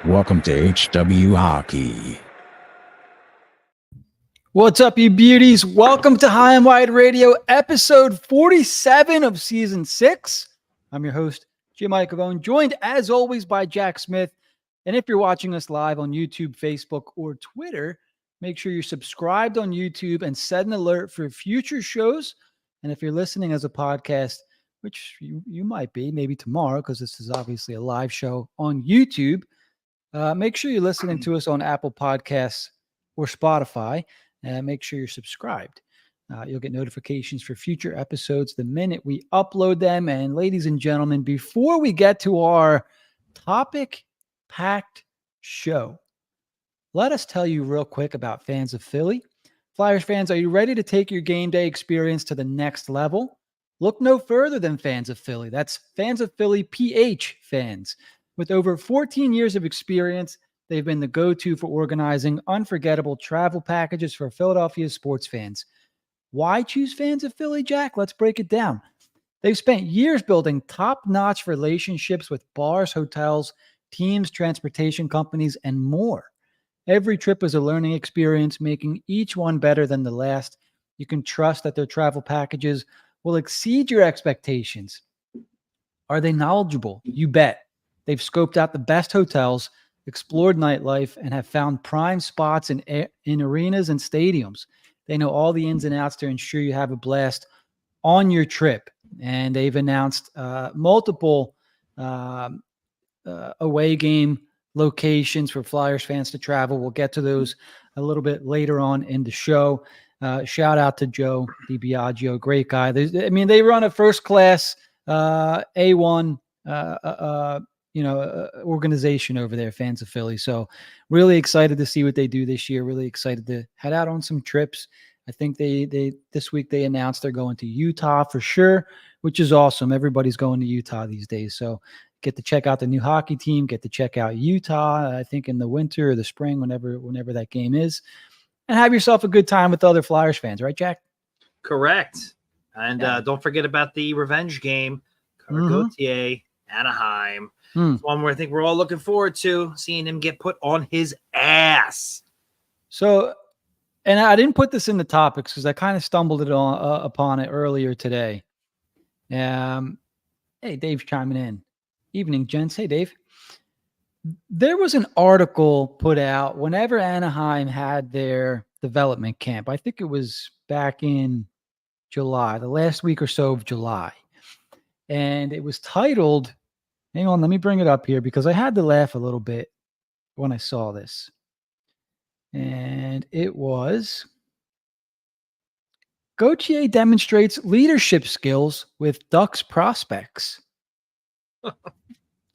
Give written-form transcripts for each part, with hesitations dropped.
Welcome to HW Hockey. What's up, you beauties? Welcome to High and Wide Radio, episode 47 of season 6. I'm your host, Jim Michkov, joined as always by Jack Smith. And if you're watching us live on YouTube, Facebook, or Twitter, make sure you're subscribed on YouTube and set an alert for future shows. And if you're listening as a podcast, which you might be, maybe tomorrow, because this is obviously a live show on YouTube, make sure you're listening to us on Apple Podcasts or Spotify. And make sure you're subscribed. You'll get notifications for future episodes the minute we upload them. And ladies and gentlemen, before we get to our topic-packed show, let us tell you real quick about Fans of Philly. Flyers fans, are you ready to take your game day experience to the next level? Look no further than Fans of Philly. That's Fans of Philly PH fans. With over 14 years of experience, they've been the go-to for organizing unforgettable travel packages for Philadelphia sports fans. Why choose Fans of Philly, Jack? Let's break it down. They've spent years building top-notch relationships with bars, hotels, teams, transportation companies, and more. Every trip is a learning experience, making each one better than the last. You can trust that their travel packages will exceed your expectations. Are they knowledgeable? You bet. They've scoped out the best hotels, explored nightlife, and have found prime spots in arenas and stadiums. They know all the ins and outs to ensure you have a blast on your trip. And they've announced multiple away game locations for Flyers fans to travel. We'll get to those a little bit later on in the show. Shout out to Joe DiBiagio, great guy. They run a first-class A1 organization over there, Fans of Philly. So really excited to see what they do this year. Really excited to head out on some trips. I think they this week they announced they're going to Utah for sure, which is awesome. Everybody's going to Utah these days. So get to check out the new hockey team, get to check out Utah, I think in the winter or the spring, whenever that game is, and have yourself a good time with other Flyers fans, right, Jack? Correct. And don't forget about the revenge game, Gauthier, Anaheim. It's one where I think we're all looking forward to seeing him get put on his ass. So, and I didn't put this in the topics because I kind of stumbled upon it earlier today. Hey, Dave's chiming in. Evening, gents. Hey, Dave. There was an article put out whenever Anaheim had their development camp. I think it was back in July, the last week or so of July. And it was titled, hang on, let me bring it up here because I had to laugh a little bit when I saw this. And it was, Gauthier demonstrates leadership skills with Ducks prospects.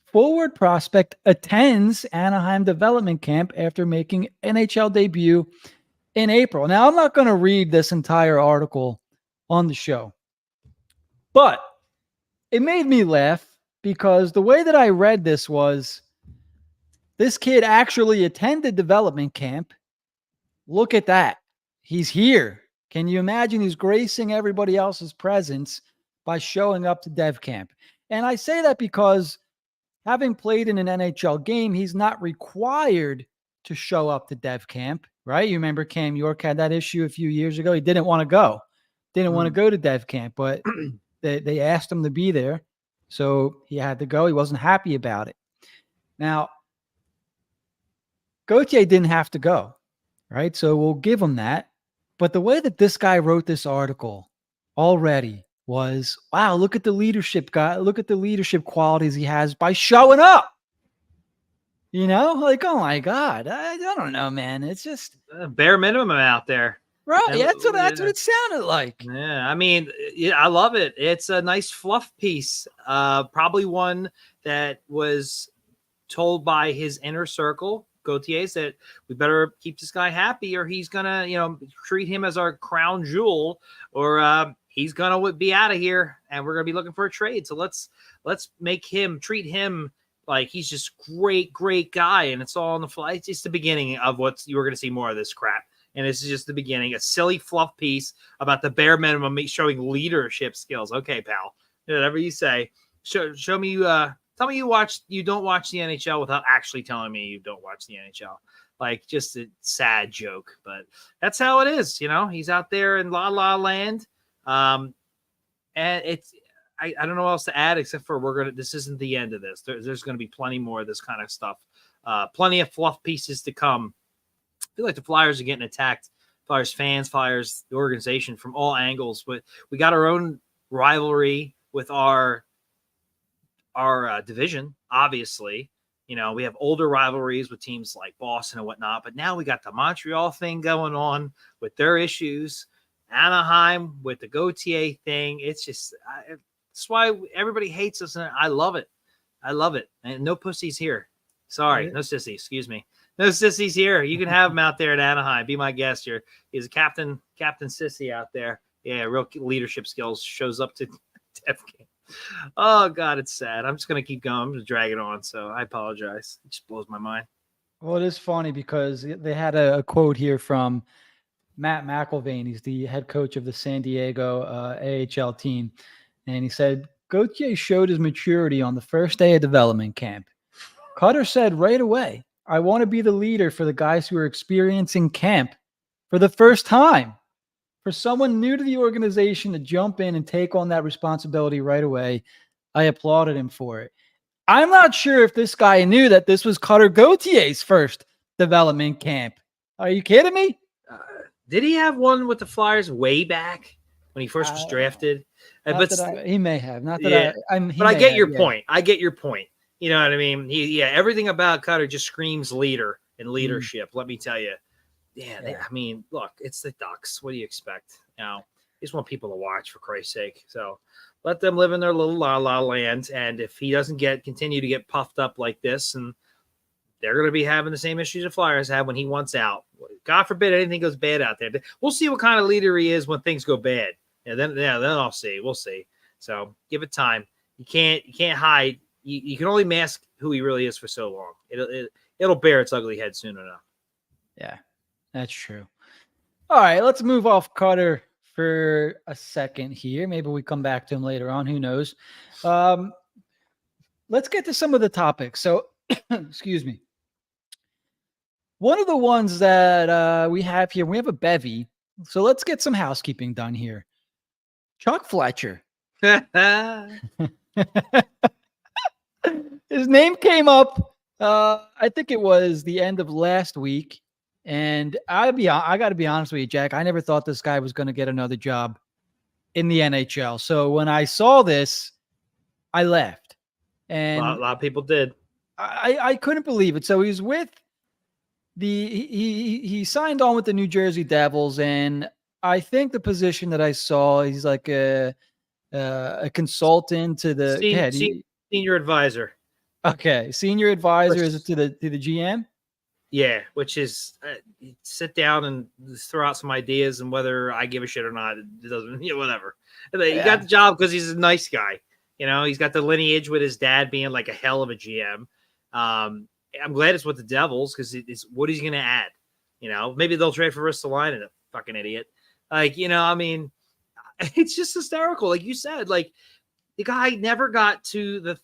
Forward prospect attends Anaheim development camp after making NHL debut in April. Now, I'm not going to read this entire article on the show, but it made me laugh because the way that I read this was this kid actually attended development camp. Look at that. He's here. Can you imagine? He's gracing everybody else's presence by showing up to dev camp. And I say that because having played in an NHL game, he's not required to show up to dev camp, right? You remember Cam York had that issue a few years ago. He didn't want to go. Didn't want to go to dev camp, but they asked him to be there. So he had to go. He wasn't happy about it. Now, Gauthier didn't have to go, right? So we'll give him that. But the way that this guy wrote this article already was, wow, look at the leadership guy. Look at the leadership qualities he has by showing up. You know, like, oh my God, I don't know, man. It's just bare minimum out there. Right. That's what it sounded like. Yeah. I mean, I love it. It's a nice fluff piece. Probably one that was told by his inner circle, Gauthier, said we better keep this guy happy or he's going to, treat him as our crown jewel or he's going to be out of here and we're going to be looking for a trade. So let's treat him like he's just great guy. And it's all on the fly. It's just the beginning of what you were going to see more of this crap. And this is just the beginning, a silly fluff piece about the bare minimum showing leadership skills. Okay, pal, whatever you say. Show me Tell me you don't watch the NHL without actually telling me you don't watch the NHL. Like, just a sad joke, but that's how it is. He's out there in La La Land. And I don't know what else to add except for this isn't the end of this. There's going to be plenty more of this kind of stuff. Plenty of fluff pieces to come. I feel like the Flyers are getting attacked. Flyers fans, Flyers, the organization from all angles. But we got our own rivalry with our division, obviously. We have older rivalries with teams like Boston and whatnot, but now we got the Montreal thing going on with their issues. Anaheim with the Gauthier thing. It's just, that's why everybody hates us, and I love it. I love it. And no pussies here. Sorry, no sissies. Excuse me. No sissies here. You can have him out there at Anaheim. Be my guest here. He's a captain sissy out there. Yeah, real leadership skills. Shows up to Def game. Oh, God, it's sad. I'm just going to keep going. I'm going to drag it on, so I apologize. It just blows my mind. Well, it is funny because they had a quote here from Matt McIlvain. He's the head coach of the San Diego AHL team. And he said, Gauthier showed his maturity on the first day of development camp. Cutter said right away, I want to be the leader for the guys who are experiencing camp for the first time. For someone new to the organization to jump in and take on that responsibility right away, I applauded him for it. I'm not sure if this guy knew that this was Cutter Gauthier's first development camp. Are you kidding me? Did he have one with the Flyers way back when he first was drafted? He may have. Not that I get your point. I get your point. You know what I mean? Everything about Cutter just screams leader and leadership. Let me tell you. Look, it's the Ducks. What do you expect? You just want people to watch, for Christ's sake. So let them live in their little la la land. And if he doesn't continue to get puffed up like this, and they're going to be having the same issues the Flyers have when he wants out. God forbid anything goes bad out there. We'll see what kind of leader he is when things go bad. Then I'll see. We'll see. So give it time. You can't hide. You can only mask who he really is for so long. It'll bear its ugly head soon enough. Yeah, that's true. All right, let's move off Cutter for a second here. Maybe we come back to him later on. Who knows? Let's get to some of the topics. So, excuse me. One of the ones that we have here, we have a bevy. So let's get some housekeeping done here. Chuck Fletcher. His name came up, I think it was the end of last week. And I got to be honest with you, Jack. I never thought this guy was going to get another job in the NHL. So when I saw this, I laughed. And a lot of people did. I couldn't believe it. So he's with he signed on with the New Jersey Devils, and I think the position that I saw, he's like a consultant to the senior advisor. Okay, senior advisor. Is it to the GM? Yeah, which is sit down and throw out some ideas, and whether I give a shit or not, it doesn't. Whatever. He got the job because he's a nice guy. He's got the lineage with his dad being like a hell of a GM. I'm glad it's with the Devils because it's what he's going to add. Maybe they'll trade for Ristolainen, a fucking idiot. It's just hysterical. Like you said, like the guy never got to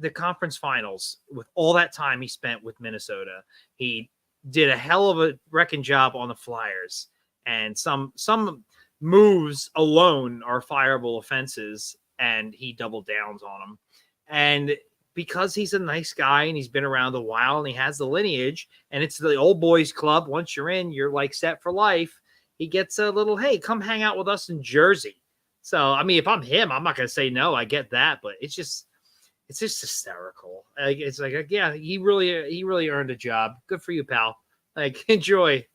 the conference finals with all that time he spent with Minnesota. He did a hell of a wrecking job on the Flyers, and some moves alone are fireable offenses, and he doubled downs on them. And because he's a nice guy and he's been around a while and he has the lineage, and it's the old boys club. Once you're in, you're like set for life. He gets a little, hey, come hang out with us in Jersey. So, if I'm him, I'm not going to say no. I get that, but it's just hysterical. It's like, yeah, he really earned a job. Good for you, pal. Like, enjoy.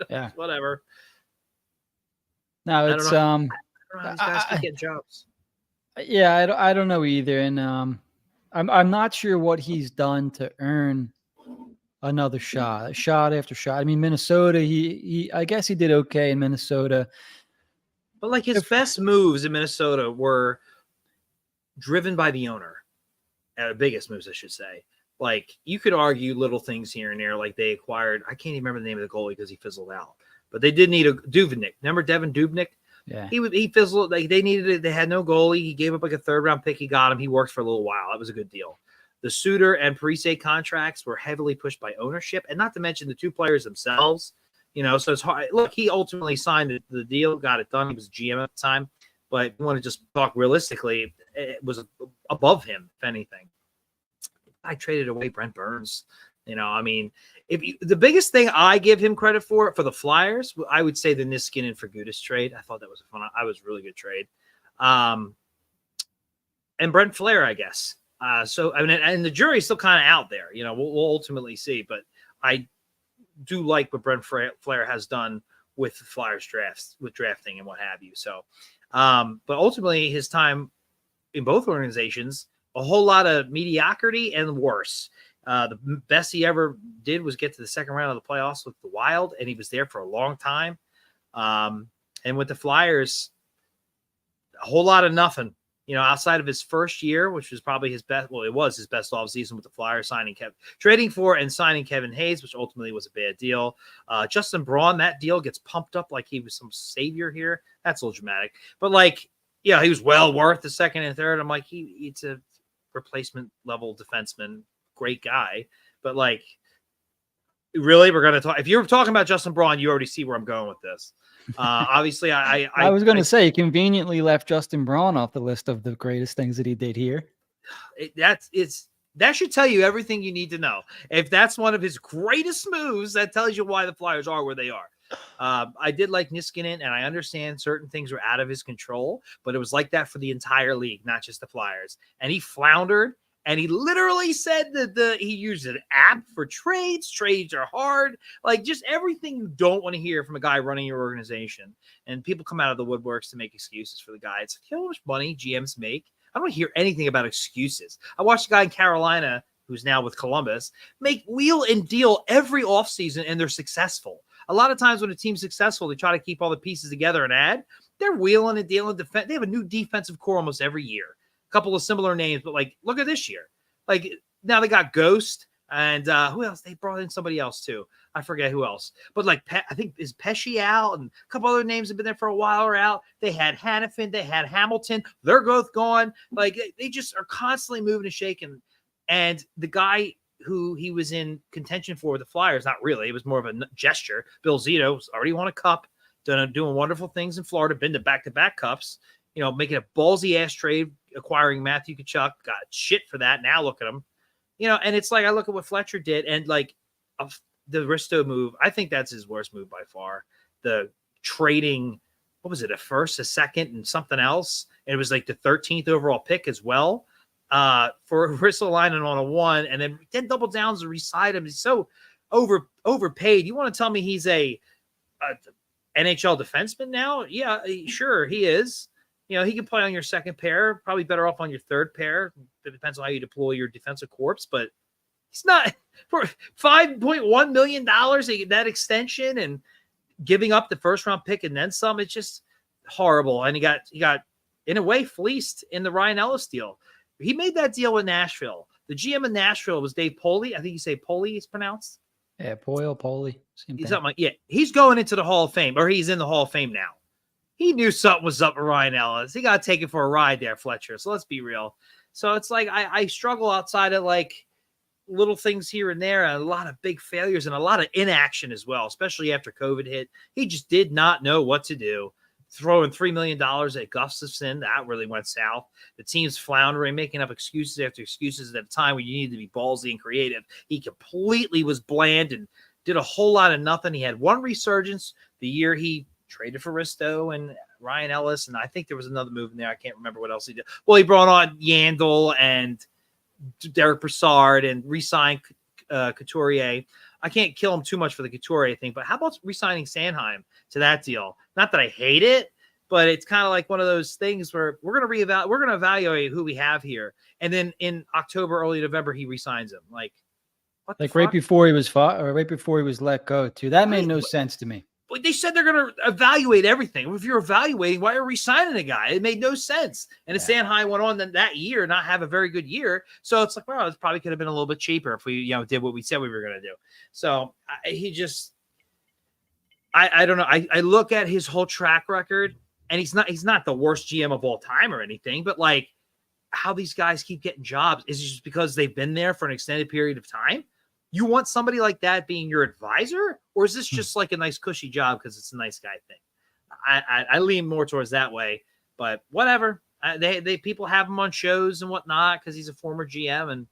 Yeah. Whatever. No, it's I don't know how these guys can get jobs. Yeah, I don't know either, and I'm not sure what he's done to earn another shot after shot. Minnesota, he I guess he did okay in Minnesota, but like his best moves in Minnesota were driven by the owner. Biggest moves, I should say. Like, you could argue little things here and there, like they acquired, I can't even remember the name of the goalie because he fizzled out, but they did need a Dubnyk. Remember Devin Dubnyk? Yeah. He fizzled. Like they needed it. They had no goalie. He gave up like a 3rd-round pick. He got him. He worked for a little while. That was a good deal. The Suter and Parise contracts were heavily pushed by ownership, and not to mention the 2 players themselves. So it's hard. Look, he ultimately signed the deal, got it done. He was GM at the time, but if you want to just talk realistically, it was above him, if anything. I traded away Brent Burns. The biggest thing I give him credit for the Flyers, I would say the Niskanen for Gudas trade. I thought that was a really good trade. And Brent Flair, I guess. And the jury's still kind of out there. We'll ultimately see. But I do like what Brent Flair has done with the Flyers drafts, with drafting and what have you. So, but ultimately his time in both organizations, a whole lot of mediocrity and worse. The best he ever did was get to the 2nd round of the playoffs with the Wild, and he was there for a long time. And with the Flyers, a whole lot of nothing. Outside of his first year, which was probably his best. Well, it was his best offseason with the Flyers, trading for and signing Kevin Hayes, which ultimately was a bad deal. Justin Braun, that deal gets pumped up like he was some savior here. That's a little dramatic, but he was well worth the 2nd and 3rd. I'm like, it's a replacement level defenseman, great guy, but really, we're gonna talk. If you're talking about Justin Braun, you already see where I'm going with this. Obviously, I was going to say, conveniently left Justin Braun off the list of the greatest things that he did here. That should tell you everything you need to know. If that's one of his greatest moves, that tells you why the Flyers are where they are. I did like Niskanen, and I understand certain things were out of his control, but it was like that for the entire league, not just the Flyers. And he floundered. And he literally said that he used an app for trades. Trades are hard. Just everything you don't want to hear from a guy running your organization. And people come out of the woodworks to make excuses for the guy. It's how much money GMs make. I don't hear anything about excuses. I watched a guy in Carolina, who's now with Columbus, make wheel and deal every offseason, and they're successful. A lot of times when a team's successful, they try to keep all the pieces together and add. They're wheeling and dealing. They have a new defensive core almost every year. Couple of similar names, but look at this year. Now they got Ghost and who else? They brought in somebody else too. I forget who else. But I think is Pesci out, and a couple other names have been there for a while are out. They had Hannafin, they had Hamilton. They're both gone. They just are constantly moving and shaking. And the guy who he was in contention for the Flyers, not really. It was more of a gesture. Bill Zito's already won a cup, doing wonderful things in Florida, been to back-to-back cups. Making a ballsy-ass trade, acquiring Matthew Tkachuk, got shit for that. Now look at him. And it's I look at what Fletcher did, and the Risto move, I think that's his worst move by far. The trading, what was it, a 1st, a 2nd, and something else? And it was the 13th overall pick as well for Ristolainen on a 1, and then double downs to re-sign him. He's so overpaid. You want to tell me he's a NHL defenseman now? Yeah, sure, he is. He can play on your 2nd pair, probably better off on your 3rd pair. It depends on how you deploy your defensive corps, but he's not for $5.1 million, that extension and giving up the 1st-round pick and then some. It's just horrible. And he got in a way fleeced in the Ryan Ellis deal. He made that deal with Nashville. The GM in Nashville was Dave Poley. I think you say Poley is pronounced. Yeah, Poley. He's going into the Hall of Fame, or he's in the Hall of Fame now. He knew something was up with Ryan Ellis. He got taken for a ride there, Fletcher. So let's be real. So it's I struggle outside of little things here and there, and a lot of big failures and a lot of inaction as well, especially after COVID hit. He just did not know what to do. Throwing $3 million at Gustafsson, that really went south. The team's floundering, making up excuses after excuses at a time when you needed to be ballsy and creative. He completely was bland and did a whole lot of nothing. He had one resurgence the year he traded for Risto and Ryan Ellis, and I think there was another move in there. I can't remember what else he did. Well, he brought on Yandel and Derek Brassard and re-signed Couturier. I can't kill him too much for the Couturier thing, but how about re-signing Sanheim to that deal? Not that I hate it, but it's kind of like one of those things where we're going to evaluate who we have here, and then in October, early November, he re-signs him. What the fuck? Right before he was fought, or right before he was let go too. That made no sense to me. But they said they're going to evaluate everything. If you're evaluating, why are we signing a guy? It made no sense. And Sanheim went on that year, not have a very good year. So it's well, it probably could have been a little bit cheaper if we, did what we said we were going to do. So I don't know. I look at his whole track record, and he's not the worst GM of all time or anything, but like how these guys keep getting jobs is just because they've been there for an extended period of time. You want somebody like that being your advisor, or is this just like a nice cushy job because it's a nice guy thing? I lean more towards that way, but whatever. They people have him on shows and whatnot because he's a former GM, and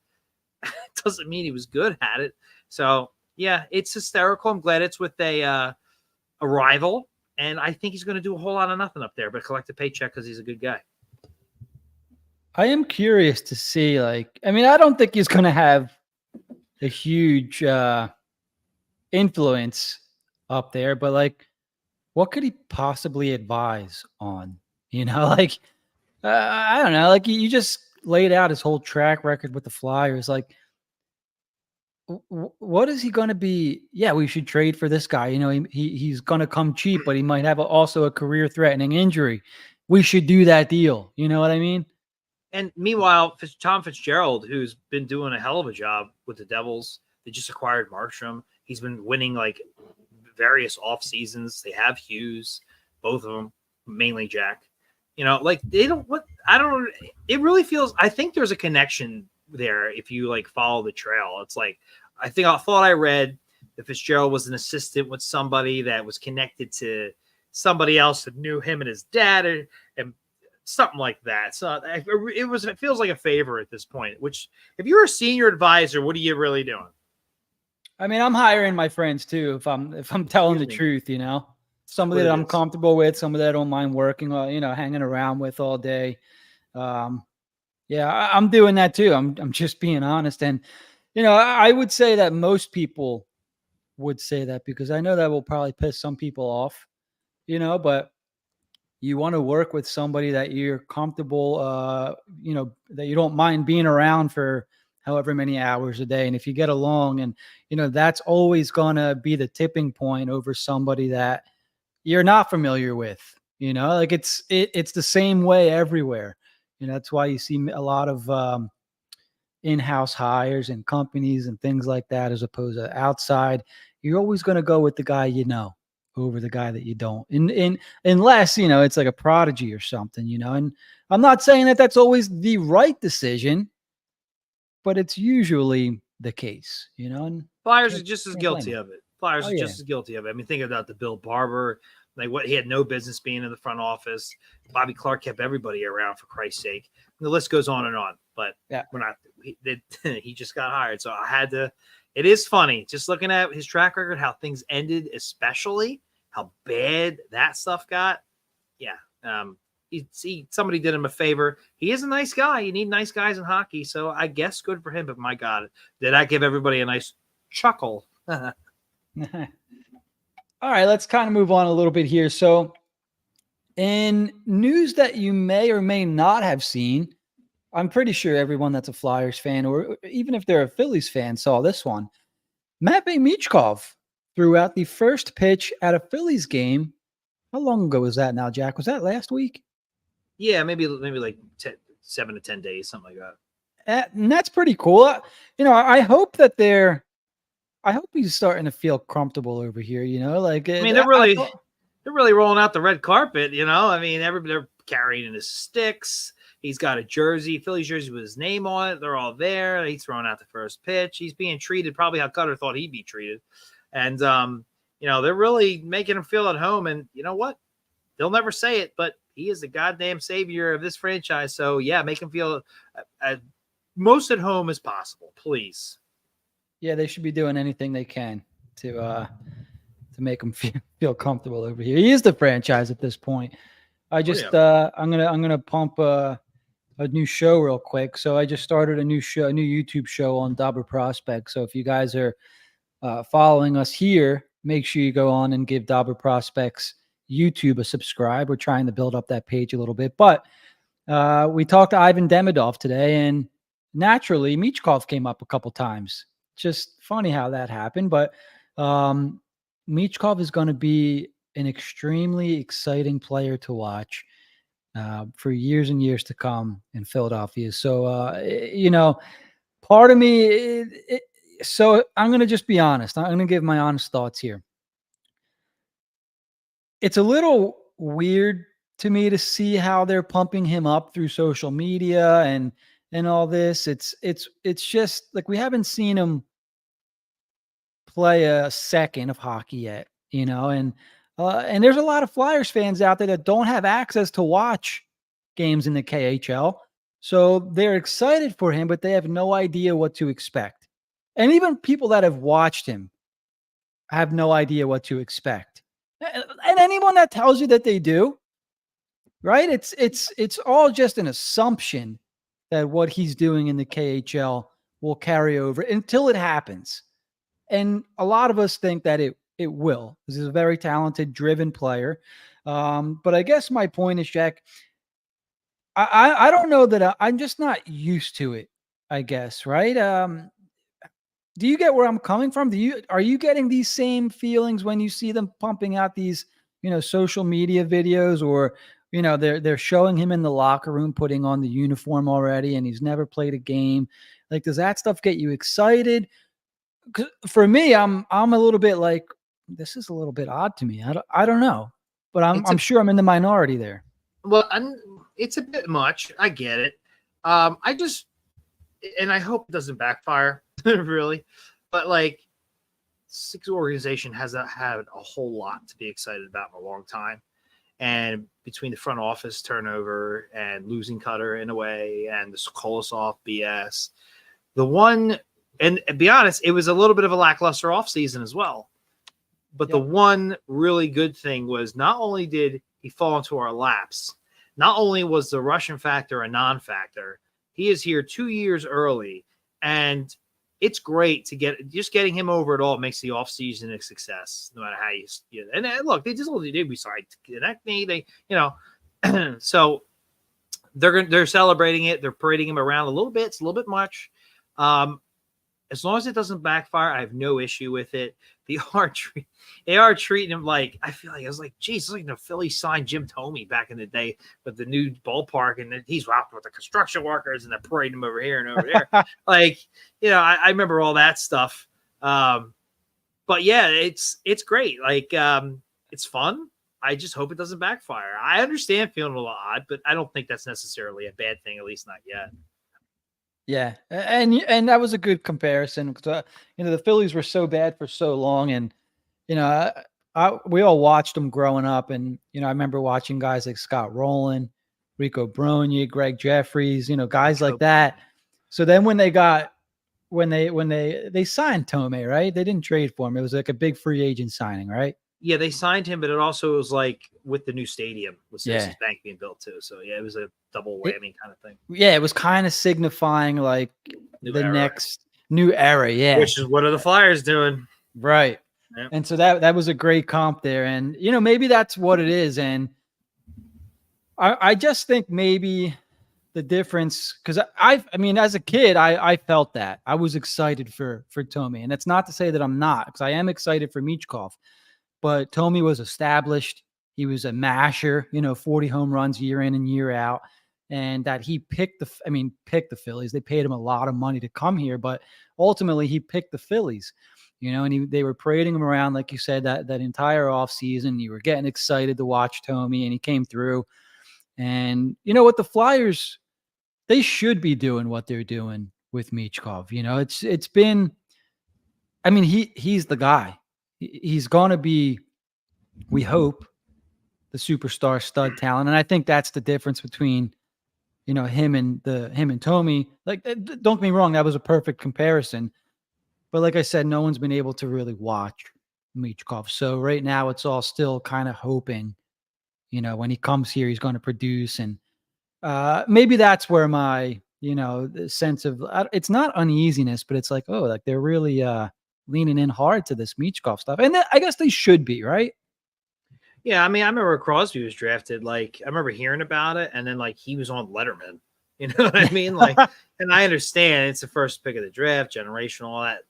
it doesn't mean he was good at it. So yeah, it's hysterical. I'm glad it's with a rival, and I think he's going to do a whole lot of nothing up there, but collect a paycheck because he's a good guy. I am curious to see, like, I mean, I don't think he's going to have a huge influence up there, but like, what could he possibly advise on? Like, I don't know. Like, you just laid out his whole track record with the Flyers. Like, what is he going to be? Yeah, we should trade for this guy. He's going to come cheap, but he might have also a career-threatening injury. We should do that deal. You know what I mean? And meanwhile, Tom Fitzgerald, who's been doing a hell of a job with the Devils, they just acquired Markstrom. He's been winning like various off seasons. They have Hughes, both of them, mainly Jack. Like they don't. It really feels. I think there's a connection there if you like follow the trail. It's like I thought I read that Fitzgerald was an assistant with somebody that was connected to somebody else that knew him and his dad, and something like that. So it feels like a favor at this point. Which, if you're a senior advisor, what are you really doing? I mean, I'm hiring my friends too. If I'm telling the truth, somebody that I'm comfortable with, somebody that I don't mind working on, hanging around with all day. Yeah, I'm doing that too. I'm just being honest, and I would say that most people would say that because I know that will probably piss some people off, but you want to work with somebody that you're comfortable, that you don't mind being around for however many hours a day. And if you get along and, that's always going to be the tipping point over somebody that you're not familiar with, like it's the same way everywhere. That's why you see a lot of in-house hires and companies and things like that, as opposed to outside. You're always going to go with the guy, over the guy that you don't, unless, it's like a prodigy or something, and I'm not saying that that's always the right decision, but it's usually the case, and Flyers are just as guilty of it. Flyers are just as guilty of it. I mean, think about the Bill Barber, like what he had no business being in the front office. Bobby Clark kept everybody around, for Christ's sake. And the list goes on and on, but he just got hired. So I had to, it is funny just looking at his track record, how things ended, especially how bad that stuff got. Yeah. Somebody did him a favor. He is a nice guy. You need nice guys in hockey. So I guess good for him, but my God, did I give everybody a nice chuckle? All right, let's kind of move on a little bit here. So in news that you may or may not have seen, I'm pretty sure everyone that's a Flyers fan, or even if they're a Phillies fan, saw this one. Matvei Michkov threw out the first pitch at a Phillies game. How long ago was that now, Jack? Was that last week? Yeah, maybe like 7 to 10 days, something like that. And that's pretty cool. I hope that I hope he's starting to feel comfortable over here. Like I mean, they're really rolling out the red carpet. I mean, they're carrying his sticks. He's got a jersey, Phillies jersey with his name on it. They're all there. He's throwing out the first pitch. He's being treated probably how Cutter thought he'd be treated. And, they're really making him feel at home. And you know what? They'll never say it, but he is the goddamn savior of this franchise. So, yeah, make him feel most at home as possible, please. Yeah, they should be doing anything they can to make him feel comfortable over here. He is the franchise at this point. I'm gonna pump a new show real quick. So I just started a new YouTube show on Dobber Prospect. So if you guys are following us here, make sure you go on and give Dobber Prospects YouTube a subscribe. We're trying to build up that page a little bit, but we talked to Ivan Demidov today, and naturally Michkov came up a couple times. Just funny how that happened, but Michkov is going to be an extremely exciting player to watch for years and years to come in Philadelphia. So, part of me, so I'm going to just be honest. I'm going to give my honest thoughts here. It's a little weird to me to see how they're pumping him up through social media and all this. It's just like we haven't seen him play a second of hockey yet, and there's a lot of Flyers fans out there that don't have access to watch games in the KHL. So they're excited for him, but they have no idea what to expect. And even people that have watched him have no idea what to expect. And anyone that tells you that they do, right? It's all just an assumption that what he's doing in the KHL will carry over until it happens. And a lot of us think that it will. This is a very talented, driven player. But I guess my point is, Jack, I don't know that I'm just not used to it, I guess, right? Do you get where I'm coming from? Are you getting these same feelings when you see them pumping out these, social media videos, or, they're showing him in the locker room putting on the uniform already and he's never played a game? Like, does that stuff get you excited? 'Cause for me, I'm a little bit like, this is a little bit odd to me. I don't know, but I'm sure I'm in the minority there. Well, it's a bit much. I get it. And I hope it doesn't backfire, really. But like, Six organization hasn't had a whole lot to be excited about in a long time. And between the front office turnover and losing Cutter in a way, and the Kolosov BS, and to be honest, it was a little bit of a lackluster offseason as well. But the one really good thing was not only did he fall into our laps, not only was the Russian factor a non-factor, he is here 2 years early. And it's great to getting him over at all makes the offseason a success, no matter how and look, they just only did. We signed Konechny, so they're celebrating it. They're parading him around a little bit. It's a little bit much. As long as it doesn't backfire, I have no issue with it. They are treating him like, I feel like I was like, geez, it's like the Phillies signed Jim Thome back in the day with the new ballpark, and he's out with the construction workers, and they're parading him over here and over there. I remember all that stuff. But yeah, it's great. Like, it's fun. I just hope it doesn't backfire. I understand feeling a little odd, but I don't think that's necessarily a bad thing, at least not yet. Yeah, and that was a good comparison because the Phillies were so bad for so long, and we all watched them growing up, and I remember watching guys like Scott Rowland, Rico Brogna, Greg Jeffries, guys like that. So then when they signed Thome, right? They didn't trade for him. It was like a big free agent signing, right? Yeah, they signed him, but it also was like with the new stadium with Citizens Bank being built too. So yeah, it was a double whammy kind of thing. Yeah, it was kind of signifying like next new era. Yeah, which is what are the Flyers doing? Right. Yeah. And so that was a great comp there, and maybe that's what it is. And I just think maybe the difference, because I mean, as a kid, I felt that I was excited for Thome, and that's not to say that I'm not, because I am excited for Michkov. But Thome was established. He was a masher, 40 home runs year in and year out. And that he picked the Phillies. They paid him a lot of money to come here, but ultimately he picked the Phillies, and they were parading him around, like you said, that entire offseason. You were getting excited to watch Thome, and he came through. And you know what? The Flyers, they should be doing what they're doing with Michkov. It's been, I mean, he's the guy. He's going to be, we hope, the superstar stud talent. And I think that's the difference between, him and Thome. Like, don't get me wrong, that was a perfect comparison. But like I said, no one's been able to really watch Michkov. So right now it's all still kind of hoping, when he comes here, he's going to produce. And maybe that's where my, the sense of, it's not uneasiness, but it's like, oh, like they're really, leaning in hard to this Michkov stuff. And I guess they should be, right? Yeah, I mean, I remember Crosby was drafted. Like, I remember hearing about it, and then like he was on Letterman. You know what I mean? Like, and I understand it's the first pick of the draft, generational, all that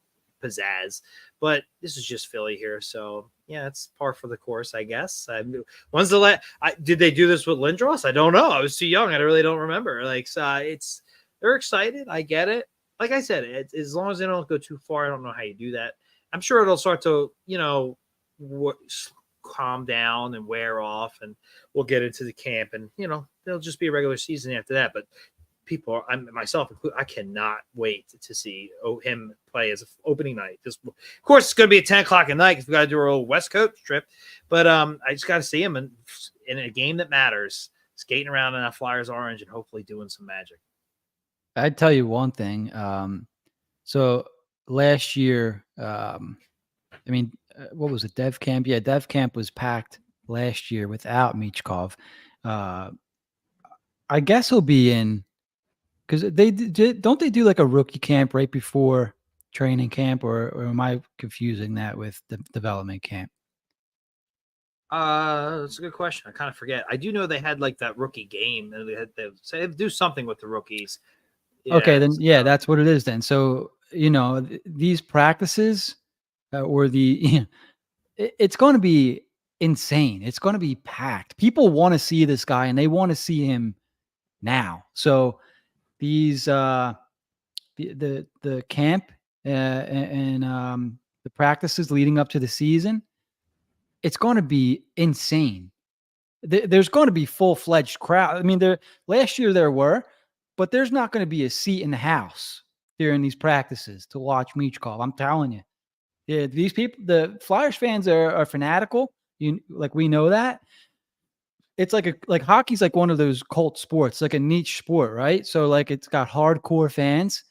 pizzazz. But this is just Philly here, so yeah, it's par for the course, I guess. When's the did they do this with Lindros? I don't know. I was too young. I really don't remember. Like, so they're excited. I get it. Like I said, as long as they don't go too far, I don't know how you do that. I'm sure it'll start to, calm down and wear off, and we'll get into the camp, and it'll just be a regular season after that. But people, myself included, I cannot wait to see him play as an opening night. Just, of course, it's going to be at 10 o'clock at night because we got to do our old West Coast trip. But I just got to see him in a game that matters, skating around in that Flyers orange and hopefully doing some magic. I'd tell you one thing. So last year, what was it? Dev Camp? Yeah, Dev Camp was packed last year without Michkov. I guess he'll be in because don't they do like a rookie camp right before training camp, or am I confusing that with the development camp? That's a good question. I kind of forget. I do know they had like that rookie game, and they do something with the rookies. Okay, then that's what it is then. So these practices it's going to be insane. It's going to be packed. People want to see this guy, and they want to see him now. So these the camp and the practices leading up to the season, it's going to be insane. There's going to be full-fledged crowd. I mean, last year there were, but there's not going to be a seat in the house during these practices to watch Michkov. I'm telling you. Yeah, these people, the Flyers fans are fanatical. We know that. It's like hockey's like one of those cult sports, like a niche sport, right? So like it's got hardcore fans.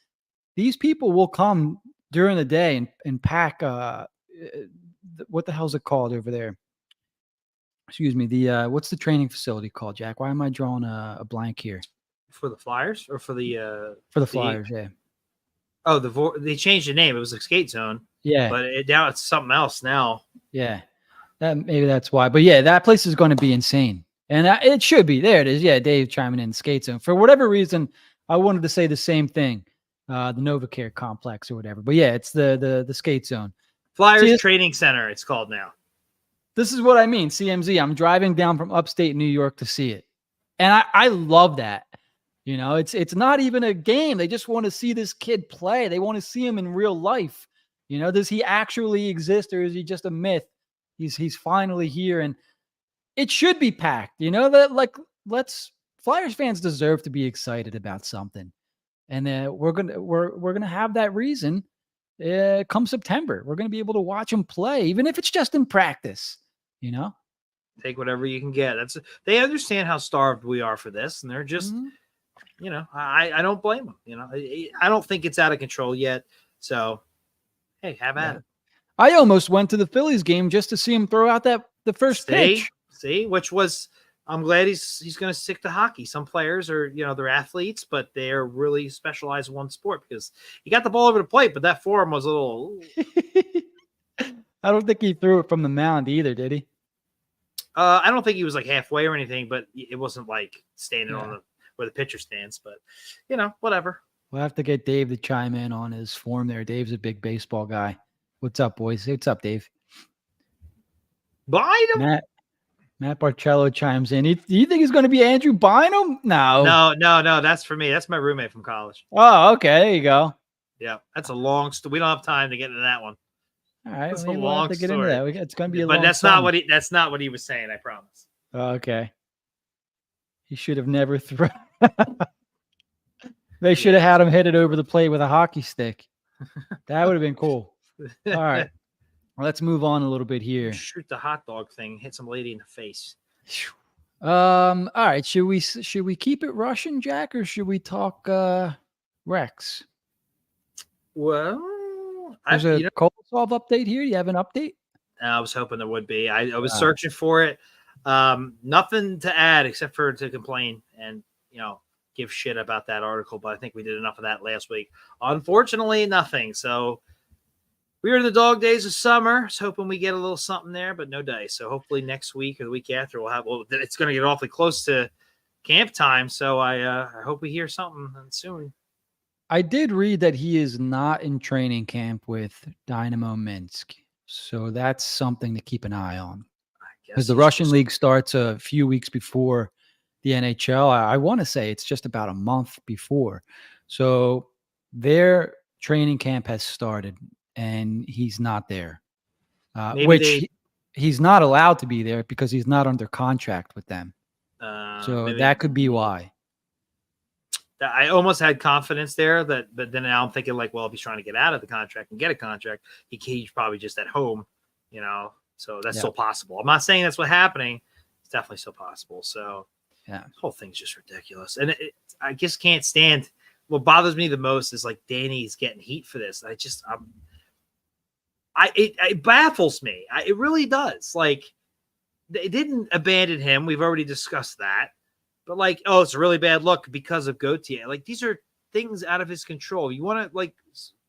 These people will come during the day and pack. What the hell's it called over there? Excuse me. What's the training facility called, Jack? Why am I drawing a blank here? For the Flyers or for the Flyers? Yeah. Oh, they changed the name. It was a skate zone. Yeah, but now it's something else now. Yeah, maybe that's why. But yeah, that place is going to be insane, and it should be. There it is. Yeah, Dave chiming in, skate zone. For whatever reason, I wanted to say the same thing, the NovaCare complex or whatever. But yeah, it's the skate zone. Flyers Training Center, it's called now. This is what I mean. CMZ. I'm driving down from upstate New York to see it, and I love that. It's not even a game. They just want to see this kid play. They want to see him in real life. Does he actually exist, or is he just a myth? He's finally here, and it should be packed. Flyers fans deserve to be excited about something, and we're gonna have that reason. Come September, we're gonna be able to watch him play, even if it's just in practice. Take whatever you can get. They understand how starved we are for this, and they're just, I don't blame them. I don't think it's out of control yet. So. Hey, have at it. I almost went to the Phillies game just to see him throw out the first pitch. Which was, I'm glad he's going to stick to hockey. Some players are, they're athletes, but they're really specialized in one sport because he got the ball over the plate, but that form was a little. I don't think he threw it from the mound either, did he? I don't think he was like halfway or anything, but it wasn't like standing on where the pitcher stands. But whatever. We'll have to get Dave to chime in on his form there. Dave's a big baseball guy. What's up, boys? What's up, Dave? Bynum? Matt Barcello chimes in. Do you think he's going to be Andrew Bynum? No. No. That's for me. That's my roommate from college. Oh, okay. There you go. Yeah, that's a long story. We don't have time to get into that one. All right. It's we'll have to get into that. It's going to be a long that's not what he was saying, I promise. Oh, okay. He should have never thrown. They should have had him hit it over the plate with a hockey stick. That would have been cool. All right. Well, let's move on a little bit here. Shoot the hot dog thing, hit some lady in the face. All right. Should we keep it Russian, Jack, or should we talk Rex? Well, there's a Kolosov update here. You have an update? I was hoping there would be. I was searching for it. Nothing to add except for to complain and give shit about that article, but I think we did enough of that last week. Unfortunately, nothing. So we're in the dog days of summer. I was hoping we get a little something there, but no dice. So hopefully next week or the week after it's going to get awfully close to camp time. So I hope we hear something soon. I did read that he is not in training camp with Dynamo Minsk. So that's something to keep an eye on. Because the Russian league starts a few weeks before the NHL. I want to say it's just about a month before. So their training camp has started and he's not there. he's not allowed to be there because he's not under contract with them. So Maybe that could be why. I almost had confidence there but then now I'm thinking like, well, if he's trying to get out of the contract and get a contract, he's probably just at home, so that's still possible. I'm not saying that's what's happening. It's definitely still possible. So yeah, the whole thing's just ridiculous. And I just can't stand. What bothers me the most is like Danny's getting heat for this. It baffles me. It really does. Like, they didn't abandon him. We've already discussed that. But like, oh, it's a really bad look because of Gauthier. Like, these are things out of his control. You want to like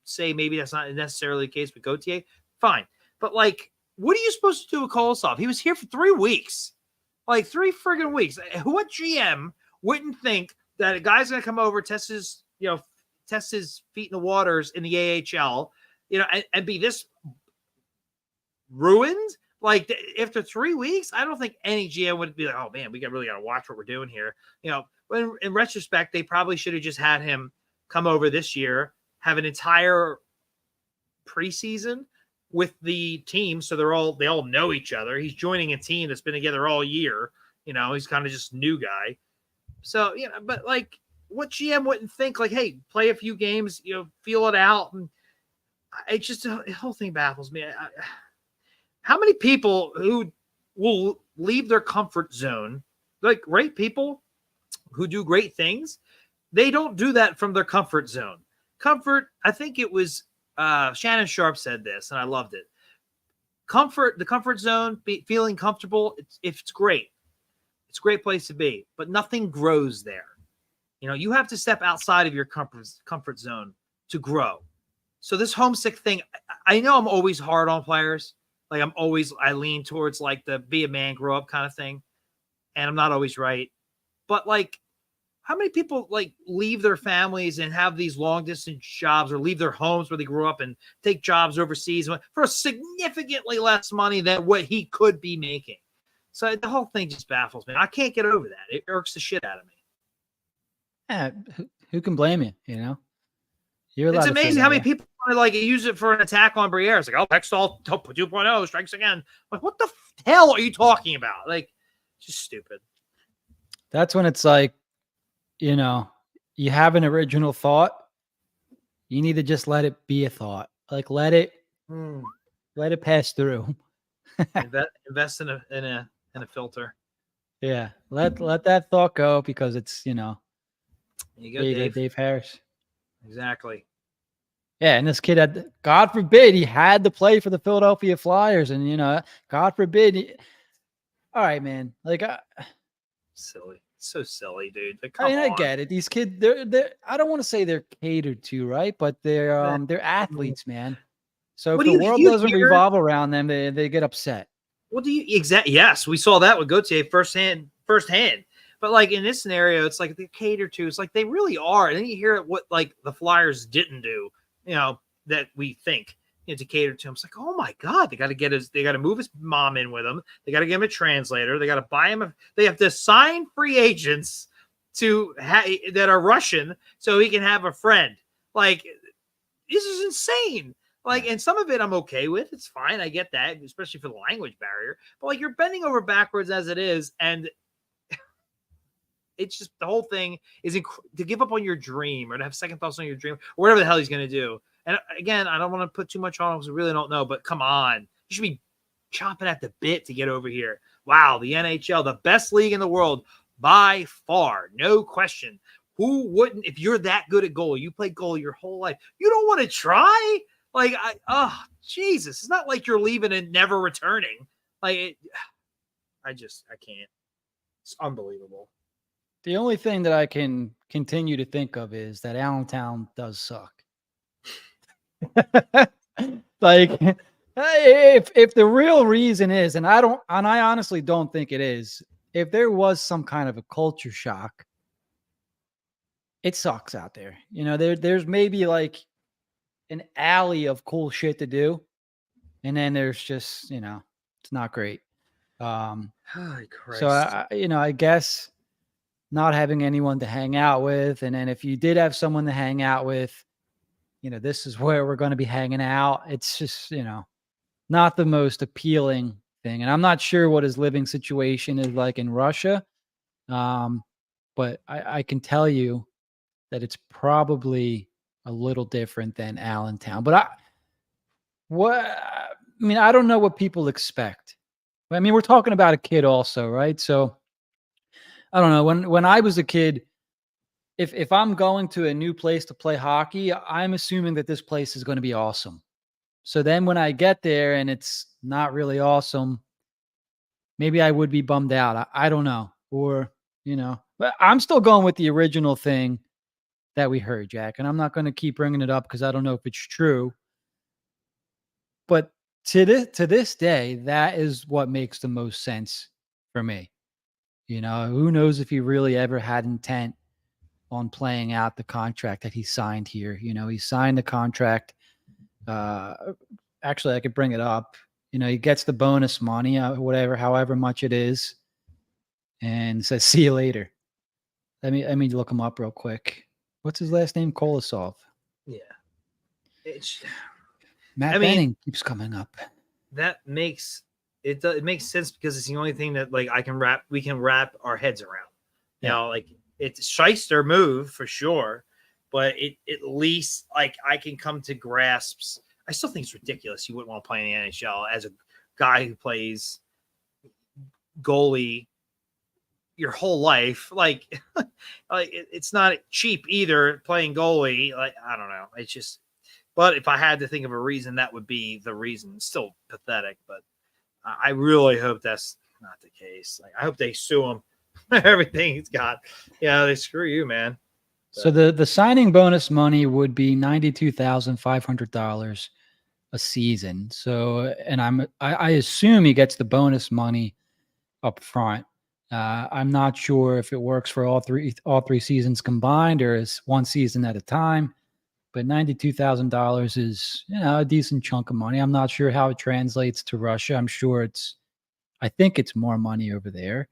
say maybe that's not necessarily the case with Gauthier? Fine. But like, what are you supposed to do with Kolosov? He was here for 3 weeks. Like 3 friggin' weeks. What GM wouldn't think that a guy's going to come over, test his feet in the waters in the AHL, and be this ruined? Like, after 3 weeks, I don't think any GM would be like, oh man, we really got to watch what we're doing here. When in retrospect, they probably should have just had him come over this year, have an entire preseason with the team, so they all know each other. He's joining a team that's been together all year. He's kind of just a new guy. So but like, what GM wouldn't think like, hey, play a few games, feel it out, and it just the whole thing baffles me. How many people who will leave their comfort zone, like great people who do great things, they don't do that from their comfort zone. Comfort, I think it was Shannon Sharp said this, and I loved it. The comfort zone, feeling comfortable, it's great. It's a great place to be, but nothing grows there. You have to step outside of your comfort zone to grow. So this homesick thing, I know I'm always hard on players. Like I lean towards like the be a man, grow up kind of thing. And I'm not always right. But like, how many people like leave their families and have these long distance jobs or leave their homes where they grew up and take jobs overseas for significantly less money than what he could be making? So the whole thing just baffles me. I can't get over that. It irks the shit out of me. Yeah, who can blame you? You're it's amazing how many people want to like use it for an attack on Briere. It's like, oh, Hextall 2.0 strikes again. Like, what the hell are you talking about? Like, just stupid. That's when it's like, you have an original thought. You need to just let it be a thought. Like, let it pass through. Invest in a filter. Yeah, let that thought go because it's There you go, Dave Harris. Exactly. Yeah, and this kid had, God forbid, he had to play for the Philadelphia Flyers, and God forbid. All right, man. Like, silly, so silly, dude. Like, I get it. These kids, they're. I don't want to say they're catered to, right? But they're athletes, man. So if the world doesn't revolve around them, they get upset. What do you exactly? Yes, we saw that with Gauthier firsthand. But like in this scenario, it's like they cater to. It's like they really are. And then you hear what like the Flyers didn't do, that we think to cater to him. It's like, oh my God, they got to move his mom in with him. They got to give him a translator. They got to buy him. They have to sign free agents that are Russian so he can have a friend. Like, this is insane. Like, and some of it I'm okay with. It's fine. I get that, especially for the language barrier. But like, you're bending over backwards as it is, and it's just the whole thing is to give up on your dream or to have second thoughts on your dream or whatever the hell he's going to do. And again, I don't want to put too much on him because we really don't know, but come on. You should be chomping at the bit to get over here. Wow, the NHL, the best league in the world by far, no question. Who wouldn't, if you're that good at goal, you play goal your whole life, you don't want to try? Like, Jesus, it's not like you're leaving and never returning. Like, I can't. It's unbelievable. The only thing that I can continue to think of is that Allentown does suck. Like, if the real reason is, and I honestly don't think it is, if there was some kind of a culture shock, it sucks out there. There's maybe like an alley of cool shit to do, and then there's just, it's not great. So I guess not having anyone to hang out with. And then if you did have someone to hang out with, this is where we're going to be hanging out. It's just, not the most appealing thing. And I'm not sure what his living situation is like in Russia. But I can tell you that it's probably a little different than Allentown. But I don't know what people expect. I mean, we're talking about a kid also, right? So I don't know. When I was a kid, if I'm going to a new place to play hockey, I'm assuming that this place is going to be awesome. So then when I get there and it's not really awesome, maybe I would be bummed out. I don't know. Or, but I'm still going with the original thing that we heard, Jack. And I'm not going to keep bringing it up because I don't know if it's true. But to this day, that is what makes the most sense for me. Who knows if he really ever had intent on playing out the contract that he signed here. He signed the contract. Actually, I could bring it up. He gets the bonus money, however much it is, and says, "See you later." Let me look him up real quick. What's his last name? Kolosov. Yeah. Benning keeps coming up. That makes it makes sense because it's the only thing that we can wrap our heads around. It's a shyster move for sure, but it at least I can come to grasps. I still think it's ridiculous. You wouldn't want to play in the NHL as a guy who plays goalie your whole life. It's not cheap either playing goalie. I don't know. It's just, but if I had to think of a reason, that would be the reason. It's still pathetic, but I really hope that's not the case. I hope they sue him. Everything he's got. Yeah, they screw you, man. So the signing bonus money would be $92,500 a season. So, and I assume he gets the bonus money up front. I'm not sure if it works for all three seasons combined or is one season at a time. But $92,000 is a decent chunk of money. I'm not sure how it translates to Russia. I'm sure I think it's more money over there.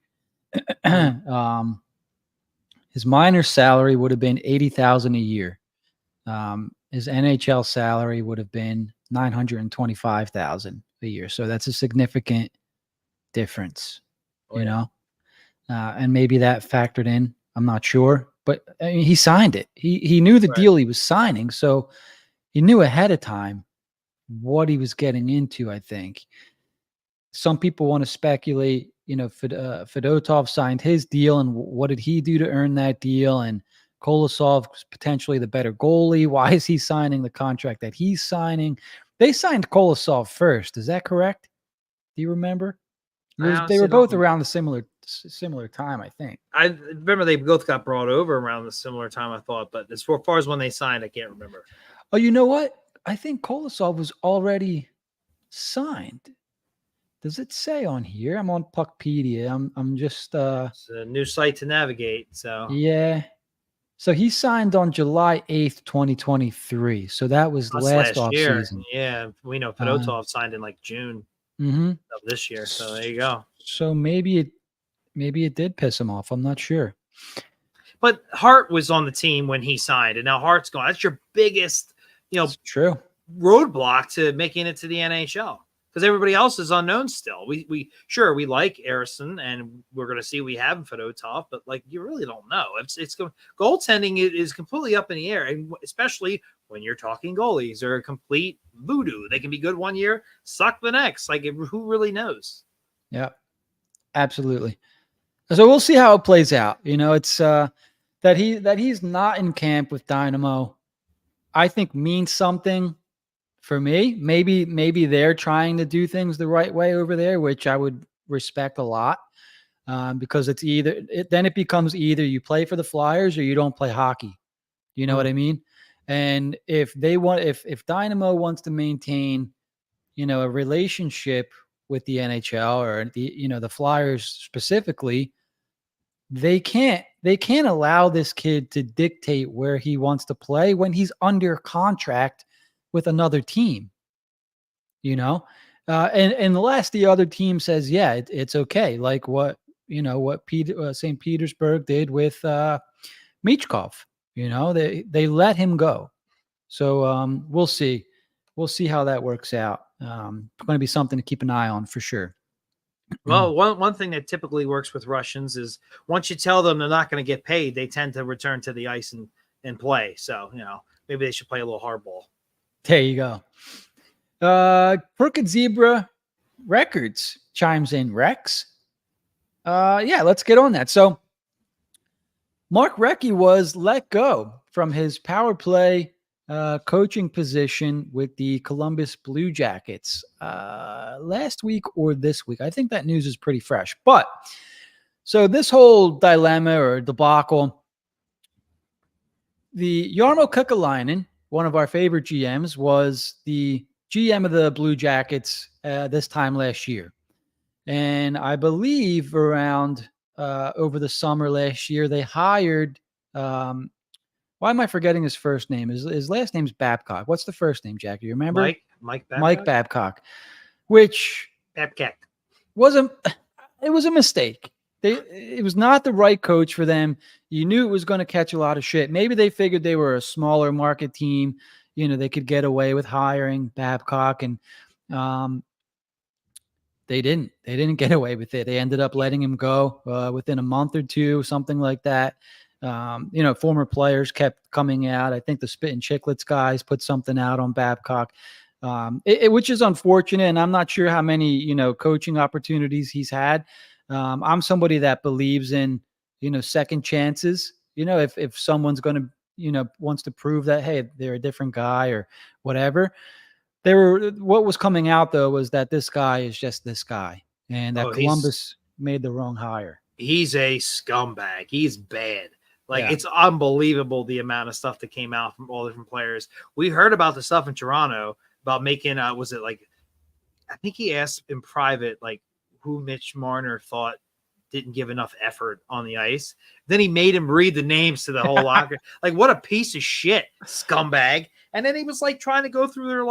His minor salary would have been $80,000 a year. His NHL salary would have been $925,000 a year. So that's a significant difference, and maybe that factored in. I'm not sure, but I mean, he signed it. He knew the deal he was signing, so he knew ahead of time what he was getting into. I think some people want to speculate. Fedotov signed his deal, and what did he do to earn that deal? And Kolosov was potentially the better goalie. Why is he signing the contract that he's signing? They signed Kolosov first. Is that correct? Do you remember? They were both around the similar time, I think. I remember they both got brought over around the similar time, I thought. But as far as when they signed, I can't remember. Oh, you know what? I think Kolosov was already signed. Does it say on here? I'm on Puckpedia. I'm just it's a new site to navigate. So yeah. So he signed on July 8th, 2023. So that was last offseason. Yeah, we know Fedotov signed in June of this year. So there you go. So maybe it did piss him off. I'm not sure. But Hart was on the team when he signed, and now Hart's gone. That's your biggest, true roadblock to making it to the NHL. Because everybody else is unknown still. We like Arison, and we're going to see we have Fedotov, but you really don't know. It's goaltending is completely up in the air, and especially when you're talking goalies, they're a complete voodoo. They can be good one year, suck the next. Who really knows? Yeah, absolutely. So we'll see how it plays out. It's that he's not in camp with Dynamo, I think means something. For me, maybe they're trying to do things the right way over there, which I would respect a lot, because then it becomes either you play for the Flyers or you don't play hockey. You know what I mean? And if Dynamo wants to maintain, a relationship with the NHL or the Flyers specifically, they can't allow this kid to dictate where he wants to play when he's under contract with another team, and unless the other team says, yeah, it's okay. Like what St. Petersburg did with Michkov, they let him go. So we'll see how that works out. It's going to be something to keep an eye on for sure. Well, one thing that typically works with Russians is once you tell them they're not going to get paid, they tend to return to the ice and play. So, maybe they should play a little hardball. There you go. Crooked Zebra Records chimes in. Rex. Yeah, let's get on that. So Mark Recchi was let go from his power play coaching position with the Columbus Blue Jackets last week or this week. I think that news is pretty fresh. But so this whole dilemma or debacle, the Jarmo Kekalainen, one of our favorite GMs, was the GM of the Blue Jackets this time last year. And I believe around over the summer last year, they hired, why am I forgetting his first name? His last name's Babcock. What's the first name, Jackie? You remember? Mike Babcock. Mike Babcock, which Babcock. It was a mistake. It was not the right coach for them. You knew it was going to catch a lot of shit. Maybe they figured they were a smaller market team. They could get away with hiring Babcock, and they didn't. They didn't get away with it. They ended up letting him go within a month or two, something like that. Former players kept coming out. I think the Spit and Chicklets guys put something out on Babcock, which is unfortunate. And I'm not sure how many, coaching opportunities he's had. I'm somebody that believes in, second chances. If someone's going to, wants to prove that, hey, they're a different guy or whatever. What was coming out though was that this guy is just this guy, and that Columbus made the wrong hire. He's a scumbag. He's bad. It's unbelievable the amount of stuff that came out from all different players. We heard about the stuff in Toronto about making, I think he asked in private, who Mitch Marner thought didn't give enough effort on the ice. Then he made him read the names to the whole locker. What a piece of shit, scumbag. And then he was trying to go through their,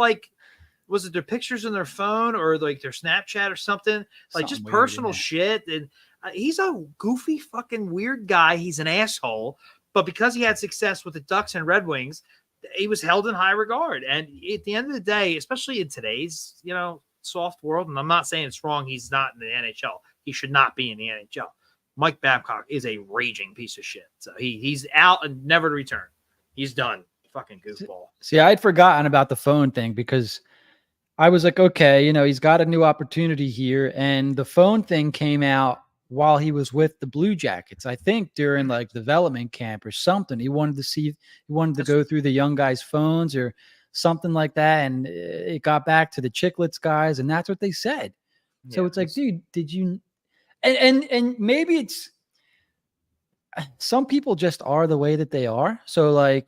was it their pictures in their phone or their Snapchat or something? Just weird, personal shit. And he's a goofy fucking weird guy. He's an asshole. But because he had success with the Ducks and Red Wings, he was held in high regard. And at the end of the day, especially in today's, soft world, and I'm not saying it's wrong, he's not in the NHL. He should not be in the NHL. Mike Babcock is a raging piece of shit. So he's out and never to return. He's done. Fucking goofball. See, I'd forgotten about the phone thing because I was like, okay, he's got a new opportunity here. And the phone thing came out while he was with the Blue Jackets. I think during development camp or something. He wanted to go through the young guys' phones or something like that. And it got back to the Chicklets guys, and that's what they said. Yeah, so it's dude, did you, and maybe it's, some people just are the way that they are. So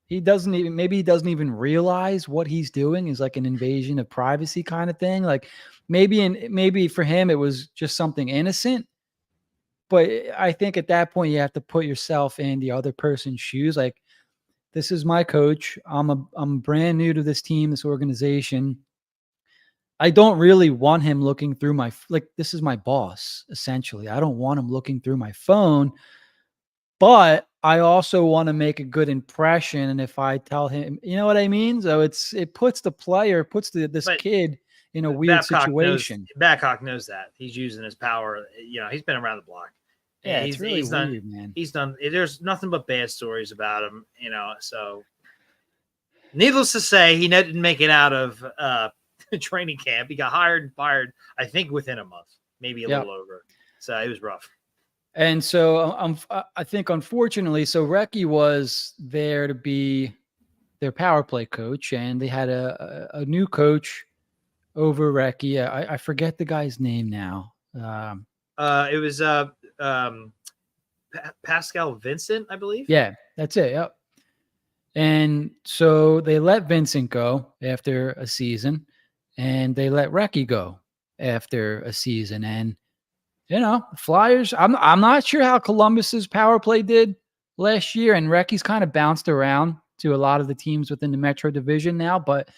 he doesn't even realize what he's doing is an invasion of privacy kind of thing. Maybe for him, it was just something innocent, but I think at that point you have to put yourself in the other person's shoes. This is my coach. I'm brand new to this team, this organization. I don't really want him looking through this is my boss, essentially. I don't want him looking through my phone, but I also want to make a good impression. And if I tell him, you know what I mean? So it puts this kid in a weird situation. Babcock knows that. He's using his power. He's been around the block. Yeah, he's really weird, man. He's done. There's nothing but bad stories about him, so needless to say, he didn't make it out of training camp. He got hired and fired, I think, within a month, maybe a little over. So it was rough. And so I think, unfortunately, so Recchi was there to be their power play coach, and they had a new coach over Recchi. I forget the guy's name now. It was Pascal Vincent, I believe. Yeah, that's it. Yep. And so they let Vincent go after a season, and they let Recchi go after a season. And Flyers, I'm not sure how Columbus's power play did last year, and Recchi's kind of bounced around to a lot of the teams within the Metro Division now, but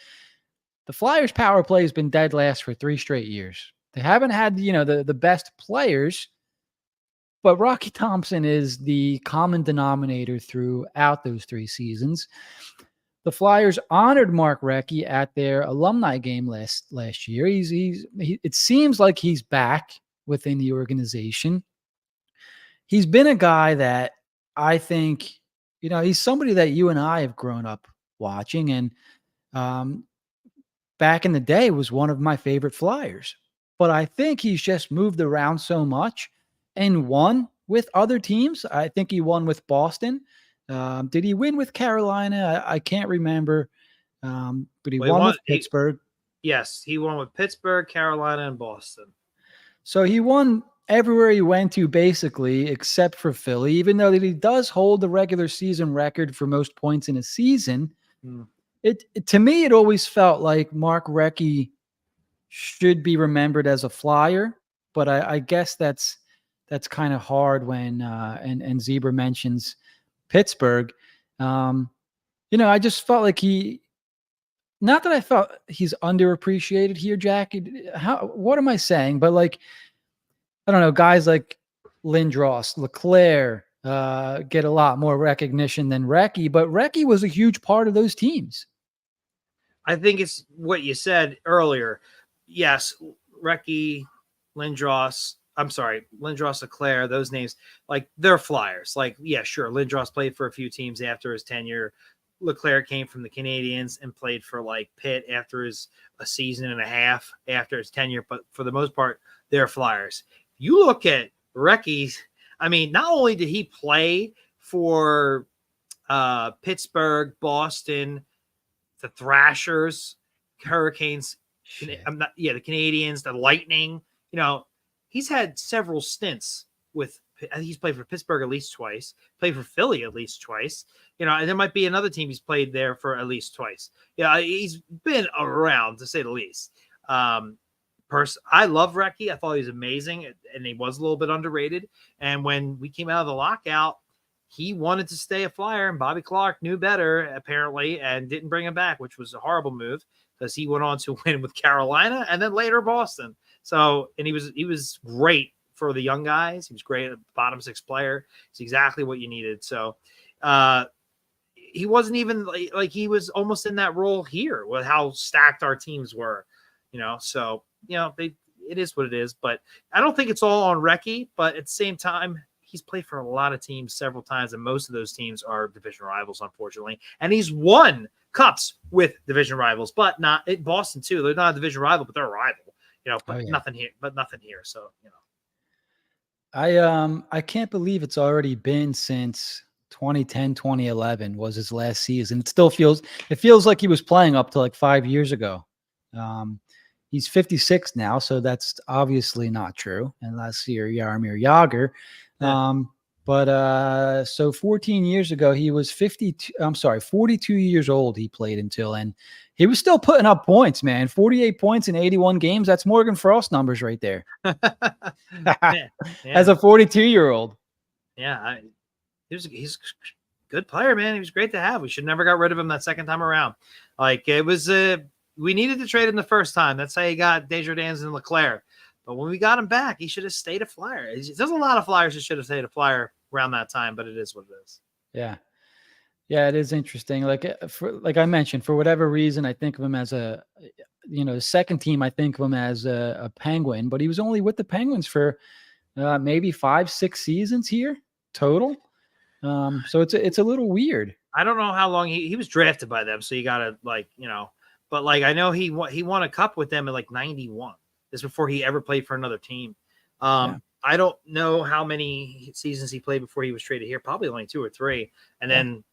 the Flyers power play has been dead last for 3 straight years. They haven't had, the best players, but Rocky Thompson is the common denominator throughout those 3 seasons. the Flyers honored Mark Recchi at their alumni game last year. It seems like he's back within the organization. He's been a guy that I think, he's somebody that you and I have grown up watching, and back in the day was one of my favorite Flyers. But I think he's just moved around so much and won with other teams. I think he won with Boston. Did he win with Carolina? I can't remember. But he won with Pittsburgh. Yes, he won with Pittsburgh, Carolina, and Boston. So he won everywhere he went to, basically, except for Philly, even though that he does hold the regular season record for most points in a season. To me, it always felt like Mark Recchi should be remembered as a Flyer, but I guess that's kind of hard when and Zebra mentions Pittsburgh. I just felt like not that I felt he's underappreciated here, Jack. What am I saying? But like, I don't know, guys like Lindros, Leclerc get a lot more recognition than Recchi, but Recchi was a huge part of those teams. I think it's what you said earlier. Yes, Recchi, Lindros, Leclerc, those names, like, they're Flyers. Like, yeah, sure, Lindros played for a few teams after his tenure. Leclerc came from the Canadiens and played for like Pitt after a season and a half after his tenure. But for the most part, they're Flyers. You look at Recchi, I mean, not only did he play for Pittsburgh, Boston, the Thrashers, Hurricanes, the Canadiens, the Lightning, he's had several stints with. He's played for Pittsburgh at least twice, played for Philly at least twice, and there might be another team he's played there for at least twice. Yeah, he's been around, to say the least. I love Recchi. I thought he was amazing, and he was a little bit underrated. And when we came out of the lockout, he wanted to stay a Flyer, and Bobby Clark knew better, apparently, and didn't bring him back, which was a horrible move because he went on to win with Carolina and then later Boston. So, and he was great for the young guys. He was great at bottom six player. It's exactly what you needed. So he wasn't even like he was almost in that role here with how stacked our teams were, so, it is what it is, but I don't think it's all on Recchi, but at the same time, he's played for a lot of teams several times, and most of those teams are division rivals, unfortunately. And he's won cups with division rivals, but not at Boston too. They're not a division rival, but they're a rival, nothing here. So, I can't believe it's already been since 2010, 2011 was his last season. It feels like he was playing up to like 5 years ago. He's 56 now, so that's obviously not true unless you're Jaromir Jagr. So 14 years ago, he was 42 years old he played until, and he was still putting up points, man. 48 points in 81 games. That's Morgan Frost numbers right there. As a 42-year-old. Yeah. He's a good player, man. He was great to have. We should never got rid of him that second time around. Like, it was, we needed to trade him the first time. That's how you got Desjardins and Leclerc. But when we got him back, he should have stayed a Flyer. There's a lot of Flyers that should have stayed a Flyer around that time, but it is what it is. Yeah. Yeah, it is interesting. Like I mentioned, for whatever reason, I think of him as second team, I think of him as a Penguin, but he was only with the Penguins for maybe 5-6 seasons here total. So it's a little weird. I don't know how long he was drafted by them, so you got to but like I know he won a cup with them in like 91. This before he ever played for another team. I don't know how many seasons he played before he was traded here. Probably only 2 or 3. And then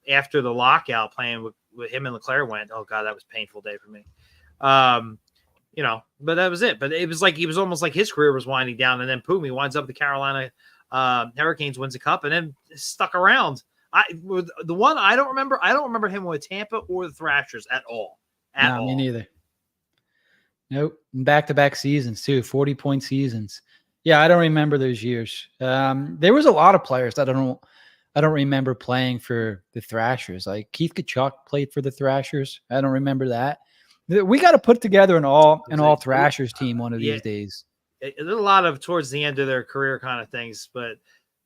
after the lockout, playing with him and Leclerc went, oh God, that was a painful day for me. But that was it. But it was like, he was almost like his career was winding down. And then boom, he winds up the Carolina Hurricanes, wins a cup, and then stuck around. The one I don't remember him with Tampa or the Thrashers at all. Me neither. Nope. Back-to-back seasons too, 40-point seasons. Yeah, I don't remember those years. There was a lot of players that I don't remember playing for the Thrashers. Like Keith Tkachuk played for the Thrashers. I don't remember that. We got to put together an all Thrashers team one of these days. There's a lot of towards the end of their career kind of things, but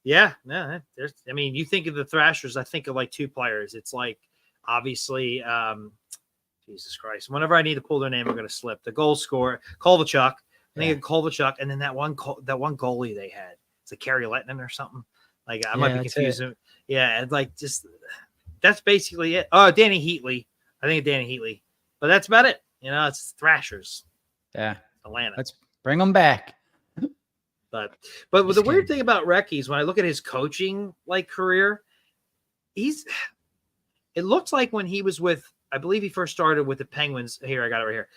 you think of the Thrashers, I think of like 2 players. It's like Obviously, Jesus Christ. Whenever I need to pull their name, I'm going to slip. The goal scorer, Kovalchuk. I think Kovalchuk, and then that one goalie they had. It's like Kerry Lettinen or something. Like I might be confusing. Yeah, and like just that's basically it. Oh, Danny Heatley. I think Danny Heatley. But that's about it. It's Thrashers. Yeah. Atlanta. Let's bring them back. But the weird thing about Recchi is when I look at his coaching career, it looks like when he was with, I believe he first started with the Penguins. Here, I got it right here.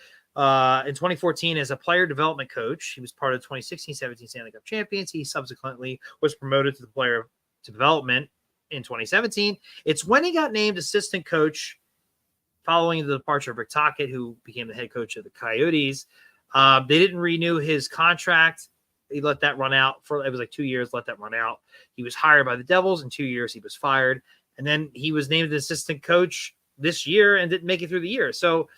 In 2014 as a player development coach. He was part of the 2016-17 Stanley Cup champions. He subsequently was promoted to the player to development in 2017. It's when he got named assistant coach following the departure of Rick Tocchet, who became the head coach of the Coyotes. They didn't renew his contract. He let that run out it was like 2 years, let that run out. He was hired by the Devils. In 2 years, he was fired. And then he was named assistant coach this year and didn't make it through the year. So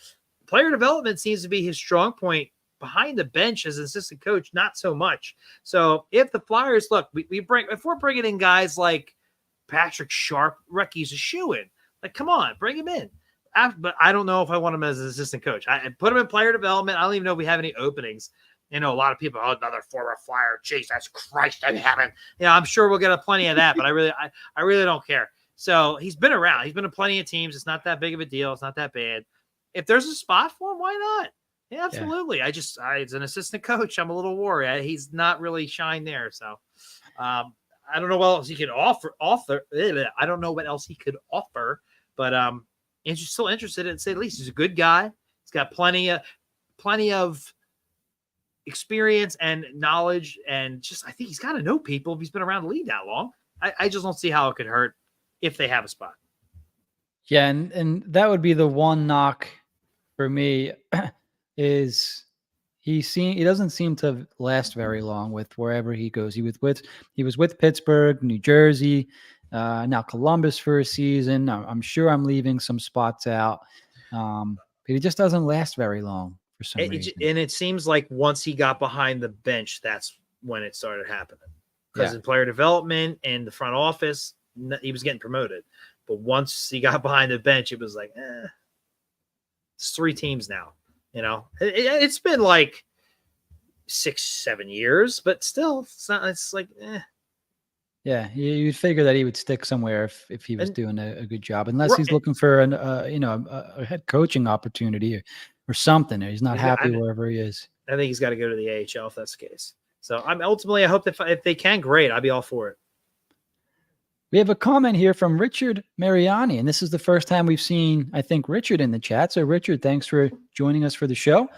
player development seems to be his strong point. Behind the bench as an assistant coach, not so much. So if the Flyers, look, if we're bringing in guys like Patrick Sharp, Recchi's a shoo-in. Like, come on, bring him in. But I don't know if I want him as an assistant coach. I put him in player development. I don't even know if we have any openings. A lot of people, another former Flyer. Jesus Christ in heaven. I'm sure we'll get plenty of that, but I really don't care. So he's been around. He's been in plenty of teams. It's not that big of a deal. It's not that bad. If there's a spot for him, why not? Yeah, absolutely. Yeah. As an assistant coach, I'm a little worried. He's not really shine there. So I don't know what else he could offer. I don't know what else he could offer, but still interested in, say at least. He's a good guy. He's got plenty of experience and knowledge, and I think he's got to know people if he's been around the league that long. I just don't see how it could hurt if they have a spot. Yeah, and that would be the one knock for me is he doesn't seem to last very long with wherever he goes. He was with Pittsburgh, New Jersey, now Columbus for a season. I'm sure I'm leaving some spots out, but he just doesn't last very long for some reason. And it seems like once he got behind the bench, that's when it started happening. Because in player development and the front office, he was getting promoted. But once he got behind the bench, it was like, it's 3 teams now. It's been like 6-7 years, but still, it's like, Yeah, you'd figure that he would stick somewhere if he was doing a good job, unless he's looking for a head coaching opportunity or something. He's not happy wherever he is. I think he's got to go to the AHL if that's the case. So I hope that if they can, great. I'd be all for it. We have a comment here from Richard Mariani, and this is the first time we've seen, I think, Richard in the chat. So, Richard, thanks for joining us for the show.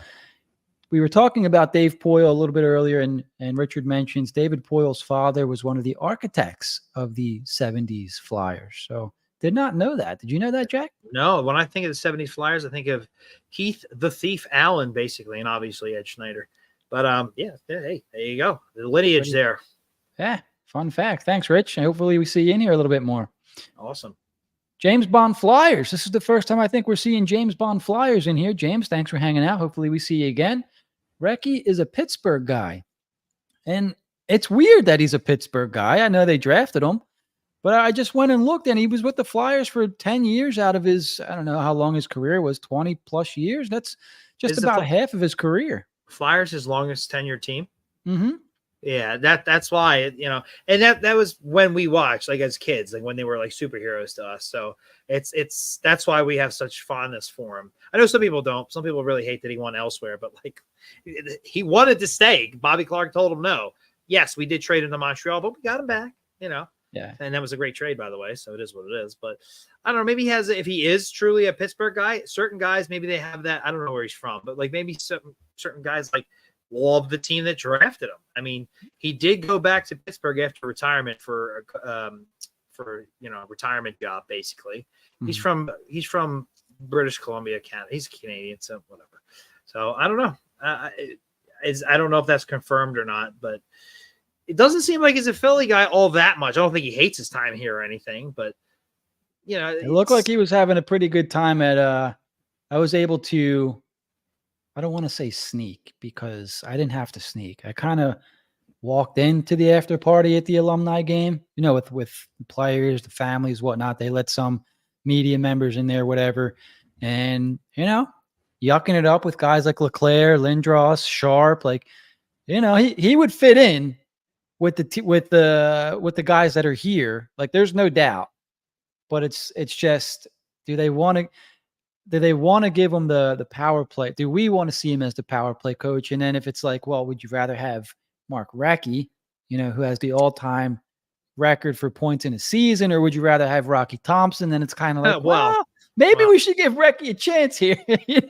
We were talking about Dave Poile a little bit earlier, and Richard mentions David Poile's father was one of the architects of the 70s Flyers. So, did not know that. Did you know that, Jack? No. When I think of the 70s Flyers, I think of Keith the Thief Allen, basically, and obviously Ed Schneider. But, hey, there you go. The lineage there. Yeah. Fun fact. Thanks, Rich. Hopefully we see you in here a little bit more. Awesome. James Bond Flyers. This is the first time I think we're seeing James Bond Flyers in here. James, thanks for hanging out. Hopefully we see you again. Recchi is a Pittsburgh guy. And it's weird that he's a Pittsburgh guy. I know they drafted him. But I just went and looked, and he was with the Flyers for 10 years out of his, I don't know how long his career was, 20-plus years. That's just about half of his career. Flyers, his longest tenured team? Mm-hmm. Yeah, that's why, and that was when we watched, like as kids, like when they were like superheroes to us. So that's why we have such fondness for him. I know some people don't. Some people really hate that he went elsewhere, but like he wanted to stay. Bobby Clark told him no. Yes, we did trade him to Montreal, but we got him back, Yeah. And that was a great trade, by the way. So it is what it is. But I don't know. Maybe if he is truly a Pittsburgh guy, certain guys, maybe they have that. I don't know where he's from, but like maybe certain guys like love the team that drafted him. I mean, he did go back to Pittsburgh after retirement for retirement job, basically. Mm-hmm. He's from British Columbia, Canada. He's Canadian, so whatever. So I don't know. I don't know if that's confirmed or not, but it doesn't seem like he's a Philly guy all that much. I don't think he hates his time here or anything, but it looked like he was having a pretty good time at I was able to, I don't want to say sneak because I didn't have to sneak. I kind of walked into the after party at the alumni game, with the players, the families, whatnot. They let some media members in there, whatever. And, yucking it up with guys like Leclerc, Lindros, Sharp, like, he would fit in with the guys that are here. Like, there's no doubt. But it's just, do they want to give him the power play? Do we want to see him as the power play coach? And then if it's like, well, would you rather have Mark Recchi, who has the all-time record for points in a season, or would you rather have Rocky Thompson? Then it's kind of like, well, maybe we should give Recchi a chance here.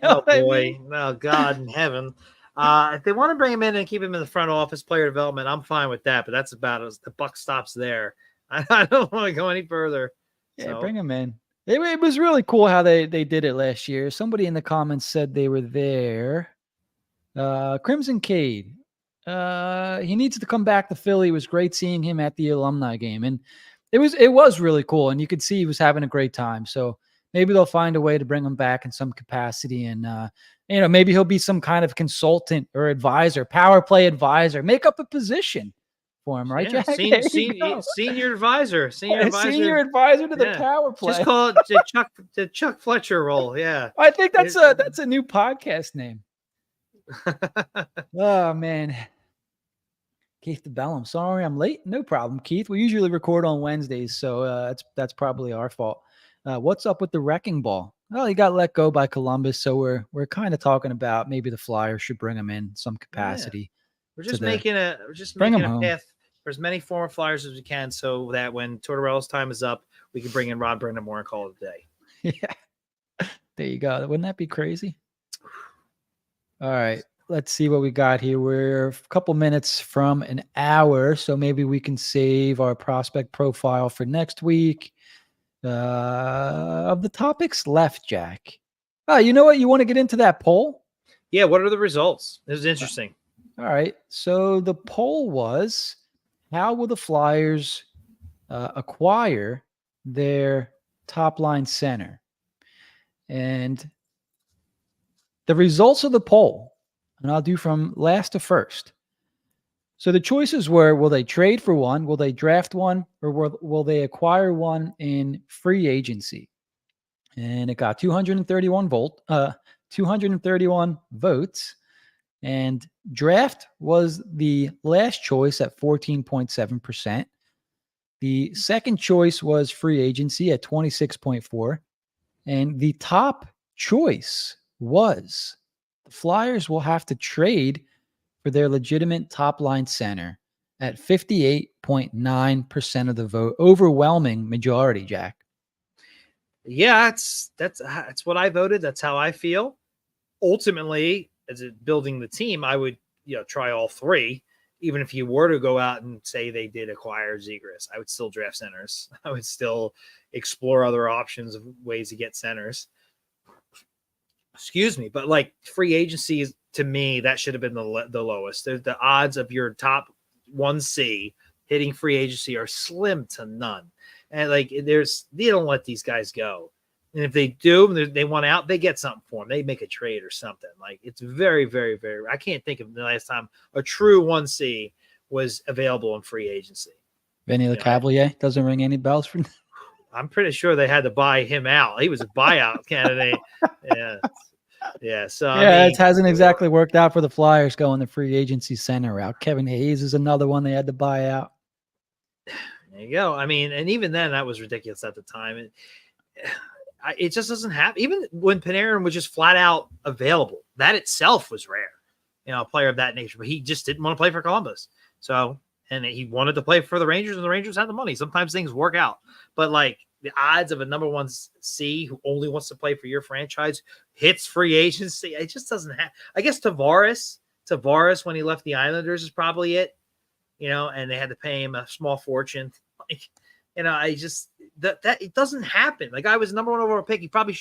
Oh boy, oh God in heaven. If they want to bring him in and keep him in the front office, player development, I'm fine with that. But that's about as the buck stops there. I don't want to go any further. Yeah, bring him in. It was really cool how they did it last year. Somebody in the comments said they were there. Crimson Cade. He needs to come back to Philly. It was great seeing him at the alumni game, and it was really cool. And you could see he was having a great time. So maybe they'll find a way to bring him back in some capacity, and maybe he'll be some kind of consultant or advisor, power play advisor. Make up a position for him, right, yeah, Jack? Senior advisor to the power play. Just call it the Chuck Fletcher role. Yeah, I think that's a new podcast name. Oh man, Keith DeBellum. Sorry, I'm late. No problem, Keith. We usually record on Wednesdays, so that's probably our fault. What's up with the wrecking ball? Well, he got let go by Columbus, so we're kind of talking about maybe the Flyers should bring him in some capacity. Yeah. We're just making a path for as many former Flyers as we can, so that when Tortorella's time is up, we can bring in Rod Brindamore and call it a day. Yeah, there you go. Wouldn't that be crazy? All right, let's see what we got here. We're a couple minutes from an hour, so maybe we can save our prospect profile for next week. Of the topics left, Jack. Oh, you know what? You want to get into that poll? Yeah, what are the results? This is interesting. All right. So the poll was, how will the Flyers acquire their top line center? And the results of the poll, and I'll do from last to first. So the choices were, will they trade for one, will they draft one, or will they acquire one in free agency? And it got 231 votes. And draft was the last choice at 14.7%. The second choice was free agency at 26.4%. And the top choice was the Flyers will have to trade for their legitimate top line center at 58.9% of the vote. Overwhelming majority, Jack. Yeah, that's what I voted. That's how I feel. Ultimately, as building the team, I would try all three. Even if you were to go out and say they did acquire Zegras, I would still draft centers. I would still explore other options of ways to get centers. Excuse me, but like free agency is, to me, that should have been the lowest. The odds of your top 1C hitting free agency are slim to none. And they don't let these guys go. And if they do, they want out, they get something for them. They make a trade or something. Like, it's very, very, very, I can't think of the last time a true 1C was available in free agency. Vinny LeCavalier doesn't ring any bells for. I'm pretty sure they had to buy him out. He was a buyout candidate. Yeah. Yeah. So it hasn't exactly worked out for the Flyers going the free agency center route. Kevin Hayes is another one they had to buy out. There you go. I mean, and even then, that was ridiculous at the time. It just doesn't happen. Even when Panarin was just flat out available, that itself was rare. A player of that nature. But he just didn't want to play for Columbus. So, and he wanted to play for the Rangers, and the Rangers had the money. Sometimes things work out. But the odds of a number 1C who only wants to play for your franchise hits free agency, it just doesn't happen. I guess Tavares when he left the Islanders is probably it. And they had to pay him a small fortune. I just that it doesn't happen. Like, I was number 1 overall pick. He probably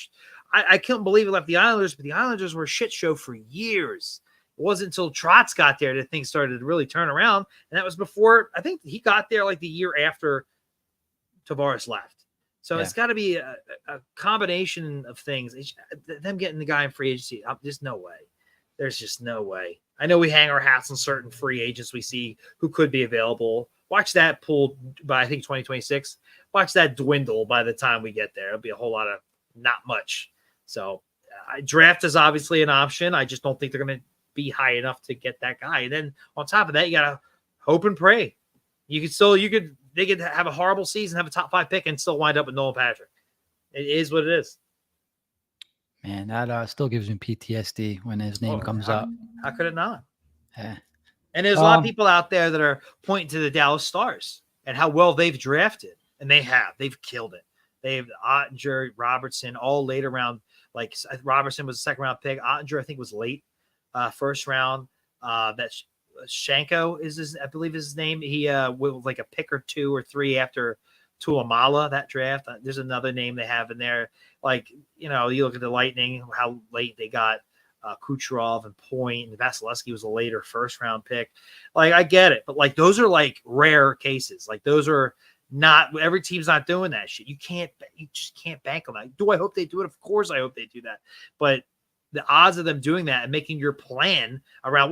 I couldn't believe he left the Islanders, but the Islanders were a shit show for years. It wasn't until Trotz got there that things started to really turn around, and that was before. I think he got there the year after Tavares left. So It's got to be a combination of things. Them getting the guy in free agency, there's no way. There's just no way. I know we hang our hats on certain free agents we see who could be available, watch that pull by, I think, 2026. Watch that dwindle by the time we get there. It'll be a whole lot of not much. So draft is obviously an option. I just don't think they're going to be high enough to get that guy. And then on top of that, you got to hope and pray. They could have a horrible season, have a top 5 pick, and still wind up with Nolan Patrick. It is what it is. Man, that still gives me PTSD when his name comes up. How could it not? Yeah. And there's a lot of people out there that are pointing to the Dallas Stars and how well they've drafted. And they've killed it. They've Ottinger, Robertson, all late around. Like Robertson was a 2nd round pick. Ottinger, I think, was late, 1st round. That Shanko I believe is his name. He was like a pick or 2 or 3 after Tuamala that draft. There's another name they have in there. Like, you look at the Lightning, how late they got Kucherov and Point, and Vasilevsky was a later 1st round pick. Like, I get it, but like those are like rare cases. Like those are not every team's not doing that shit. You just can't bank on that. Do I hope they do it? Of course, I hope they do that. But the odds of them doing that and making your plan around,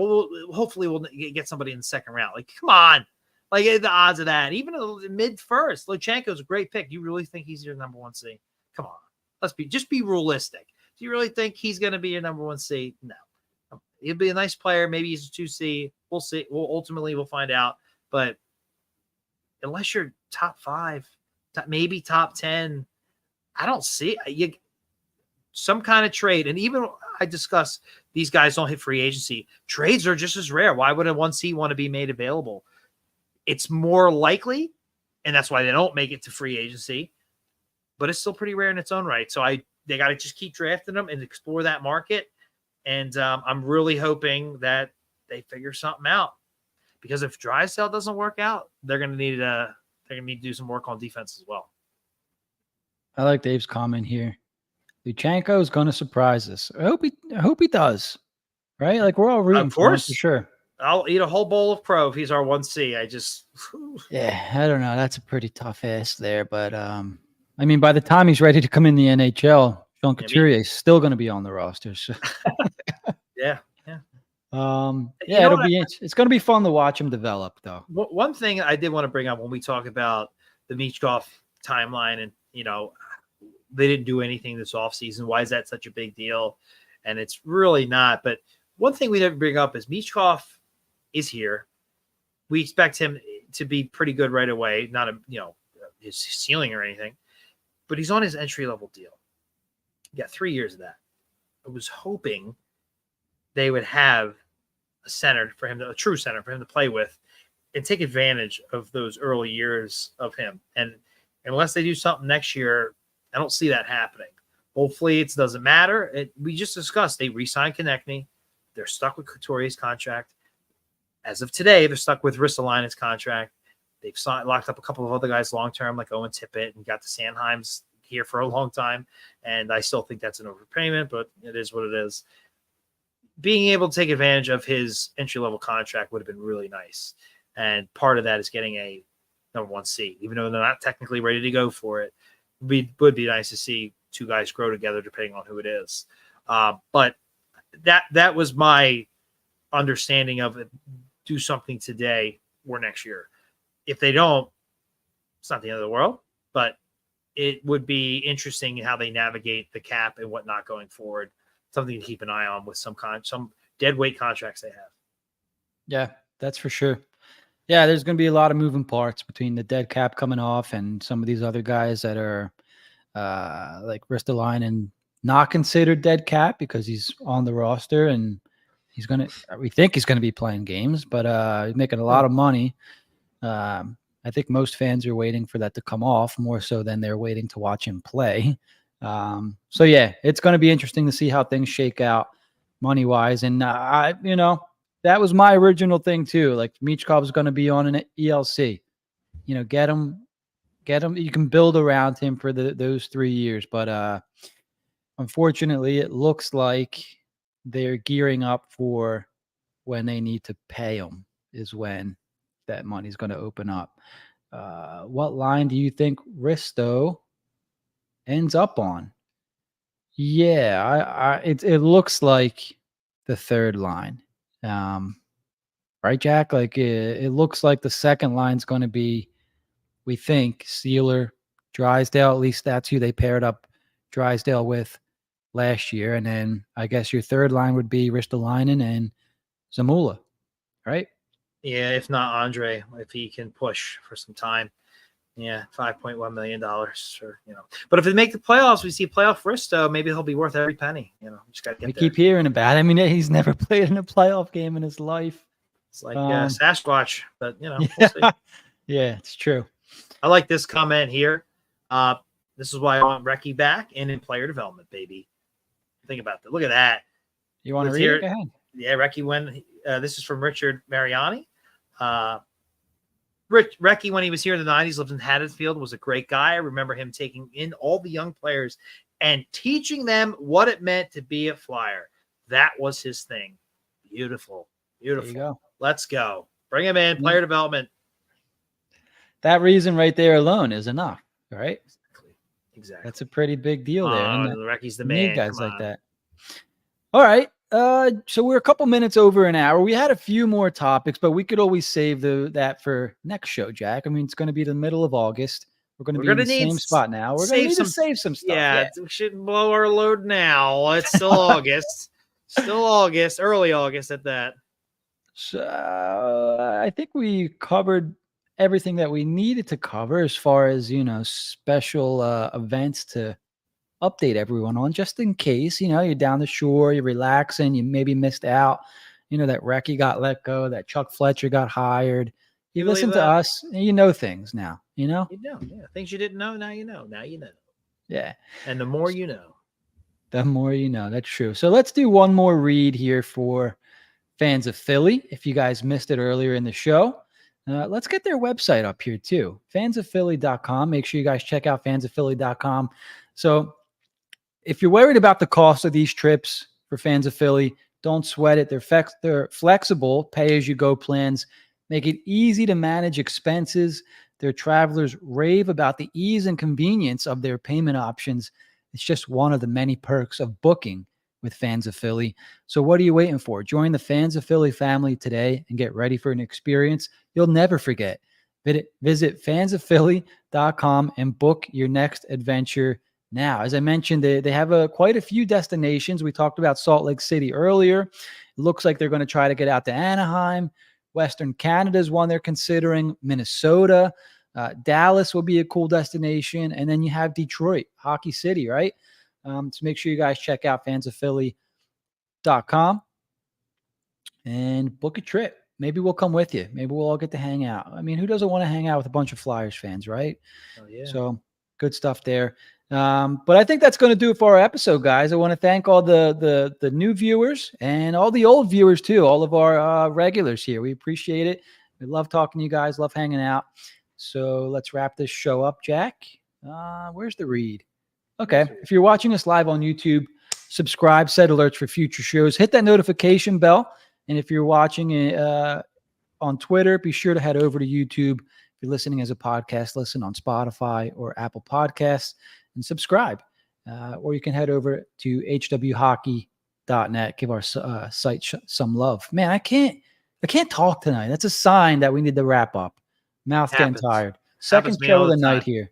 hopefully we'll get somebody in the 2nd round. Like, come on. Like the odds of that, even mid-1st, Luchenko's a great pick. You really think he's your number 1 seed? Come on, just be realistic. Do you really think he's going to be your number 1 seed? No, he'll be a nice player. Maybe he's a 2 seed. We'll see. We'll find out. But unless you're top 5, maybe top 10, I don't see some kind of trade. And even I discussed these guys don't hit free agency. Trades are just as rare. Why would a 1 seed want to be made available? It's more likely, and that's why they don't make it to free agency, but it's still pretty rare in its own right. So they got to just keep drafting them and explore that market. And I'm really hoping that they figure something out, because if Drysdale doesn't work out, they're going to need to do some work on defense as well. I like Dave's comment here. Luchenko is going to surprise us. I hope he does. Right? Like we're all rooting for him for sure. I'll eat a whole bowl of crow if he's our 1C. I don't know. That's a pretty tough ask there, but I mean, by the time he's ready to come in the NHL, Sean Couturier is still going to be on the roster. So. Yeah. It's going to be fun to watch him develop, though. One thing I did want to bring up when we talk about the Michkov timeline, and they didn't do anything this offseason. Why is that such a big deal? And it's really not. But one thing we didn't bring up is Michkov is here. We expect him to be pretty good right away, not his ceiling or anything, but he's on his entry-level deal. He got 3 years of that. I was hoping they would have a true center for him to play with and take advantage of those early years of him. And unless they do something next year, I don't see that happening. Hopefully it doesn't matter. We just discussed they re-signed Konechny. They're stuck with Couturier's contract. As of today, they're stuck with Ristolainen's contract. They've locked up a couple of other guys long-term, like Owen Tippett, and got the Sanheims here for a long time. And I still think that's an overpayment, but it is what it is. Being able to take advantage of his entry-level contract would have been really nice. And part of that is getting a number 1 seed, even though they're not technically ready to go for it. It would be nice to see 2 guys grow together, depending on who it is. But that was my understanding of it. Do something today or next year. If they don't, it's not the end of the world, but it would be interesting how they navigate the cap and whatnot going forward. Something to keep an eye on with some dead weight contracts they have. Yeah, that's for sure. Yeah, there's going to be a lot of moving parts between the dead cap coming off and some of these other guys that are like Ristolainen not considered dead cap because he's on the roster and we think he's going to be playing games, but he's making a lot of money. I think most fans are waiting for that to come off more so than they're waiting to watch him play. So yeah, it's going to be interesting to see how things shake out money wise. And that was my original thing too. Like Michkov is going to be on an ELC, get him. You can build around him for those 3 years, but unfortunately it looks like they're gearing up for when they need to pay him is when that money's going to open up. What line do you think Risto ends up on? Yeah, it looks like the 3rd line. right, Jack? Like it looks like the second line's going to be, we think, Sealer, Drysdale. At least that's who they paired up Drysdale with last year. And then I guess your third line would be Ristolainen and Zamula, right? Yeah, if not Andre, if he can push for some time. Yeah, $5.1 million, or But if they make the playoffs, we see playoff Risto, maybe he'll be worth every penny. Just got to get We there. keep hearing about it. I mean, he's never played in a playoff game in his life. It's like Sasquatch, but yeah, we'll see. Yeah, it's true. I like this comment here. This is why I want Recchi back and in player development, baby. Think about that. Look at that. You want to read it? Go ahead. Yeah, Recchi when this is from Richard Mariani. Recchi, when he was here in the 90s, lived in Haddonfield, was a great guy. I remember him taking in all the young players and teaching them what it meant to be a Flyer. That was his thing. Beautiful. Beautiful. There you go. Let's go. Bring him in. Player development. That reason right there alone is enough, right? Exactly. That's a pretty big deal there. Recchi's the man. Guys like that. All right. So we're a couple minutes over an hour. We had a few more topics, but we could always save that for next show, Jack. I mean, it's going to be the middle of August. We're going to be in the same spot now. We're going to need to save some stuff. Yeah, we shouldn't blow our load now. It's still August. Still August, early August at that. So I think we covered everything that we needed to cover as far as, special events to update everyone on, just in case, you're down the shore, you're relaxing, you maybe missed out, that Recchi got let go, that Chuck Fletcher got hired. You listen to us and you know things now, You know, yeah. Things you didn't know, now you know. Yeah. And the more you know. The more you know. That's true. So let's do one more read here for fans of Philly. If you guys missed it earlier in the show, let's get their website up here too. Fansofphilly.com. Make sure you guys check out fansofphilly.com. So if you're worried about the cost of these trips for Fans of Philly, don't sweat it. They're flexible pay-as-you-go plans, make it easy to manage expenses. Their travelers rave about the ease and convenience of their payment options. It's just one of the many perks of booking with Fans of Philly. So what are you waiting for? Join the Fans of Philly family today and get ready for an experience you'll never forget. Visit fansofphilly.com and book your next adventure now. As I mentioned, they have quite a few destinations. We talked about Salt Lake City earlier. It looks like they're going to try to get out to Anaheim. Western Canada is one they're considering. Minnesota. Dallas will be a cool destination. And then you have Detroit, Hockey City, right? So make sure you guys check out fansofphilly.com and book a trip. Maybe we'll come with you. Maybe we'll all get to hang out. I mean, who doesn't want to hang out with a bunch of Flyers fans, right? Oh, yeah. So good stuff there. But I think that's going to do it for our episode, guys. I want to thank all the new viewers and all the old viewers too, all of our regulars here. We appreciate it. We love talking to you guys, love hanging out. So let's wrap this show up, Jack. Where's the read? Okay. If you're watching us live on YouTube, subscribe, set alerts for future shows, hit that notification bell. And if you're watching on Twitter, be sure to head over to YouTube. If you're listening as a podcast, listen on Spotify or Apple Podcasts and subscribe. Or you can head over to hwhockey.net. Give our site some love. Man, I can't talk tonight. That's a sign that we need to wrap up. Mouth getting tired. Second show of the night here.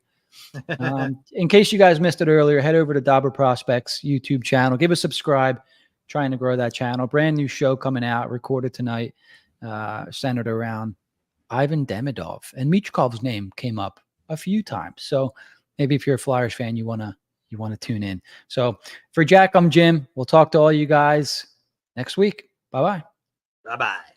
In case you guys missed it earlier, head over to Dobber Prospects YouTube channel. Give a subscribe. Trying to grow that channel. Brand new show coming out, recorded tonight, centered around Ivan Demidov. And Michkov's name came up a few times. So maybe if you're a Flyers fan, you wanna tune in. So for Jack, I'm Jim. We'll talk to all you guys next week. Bye-bye. Bye-bye.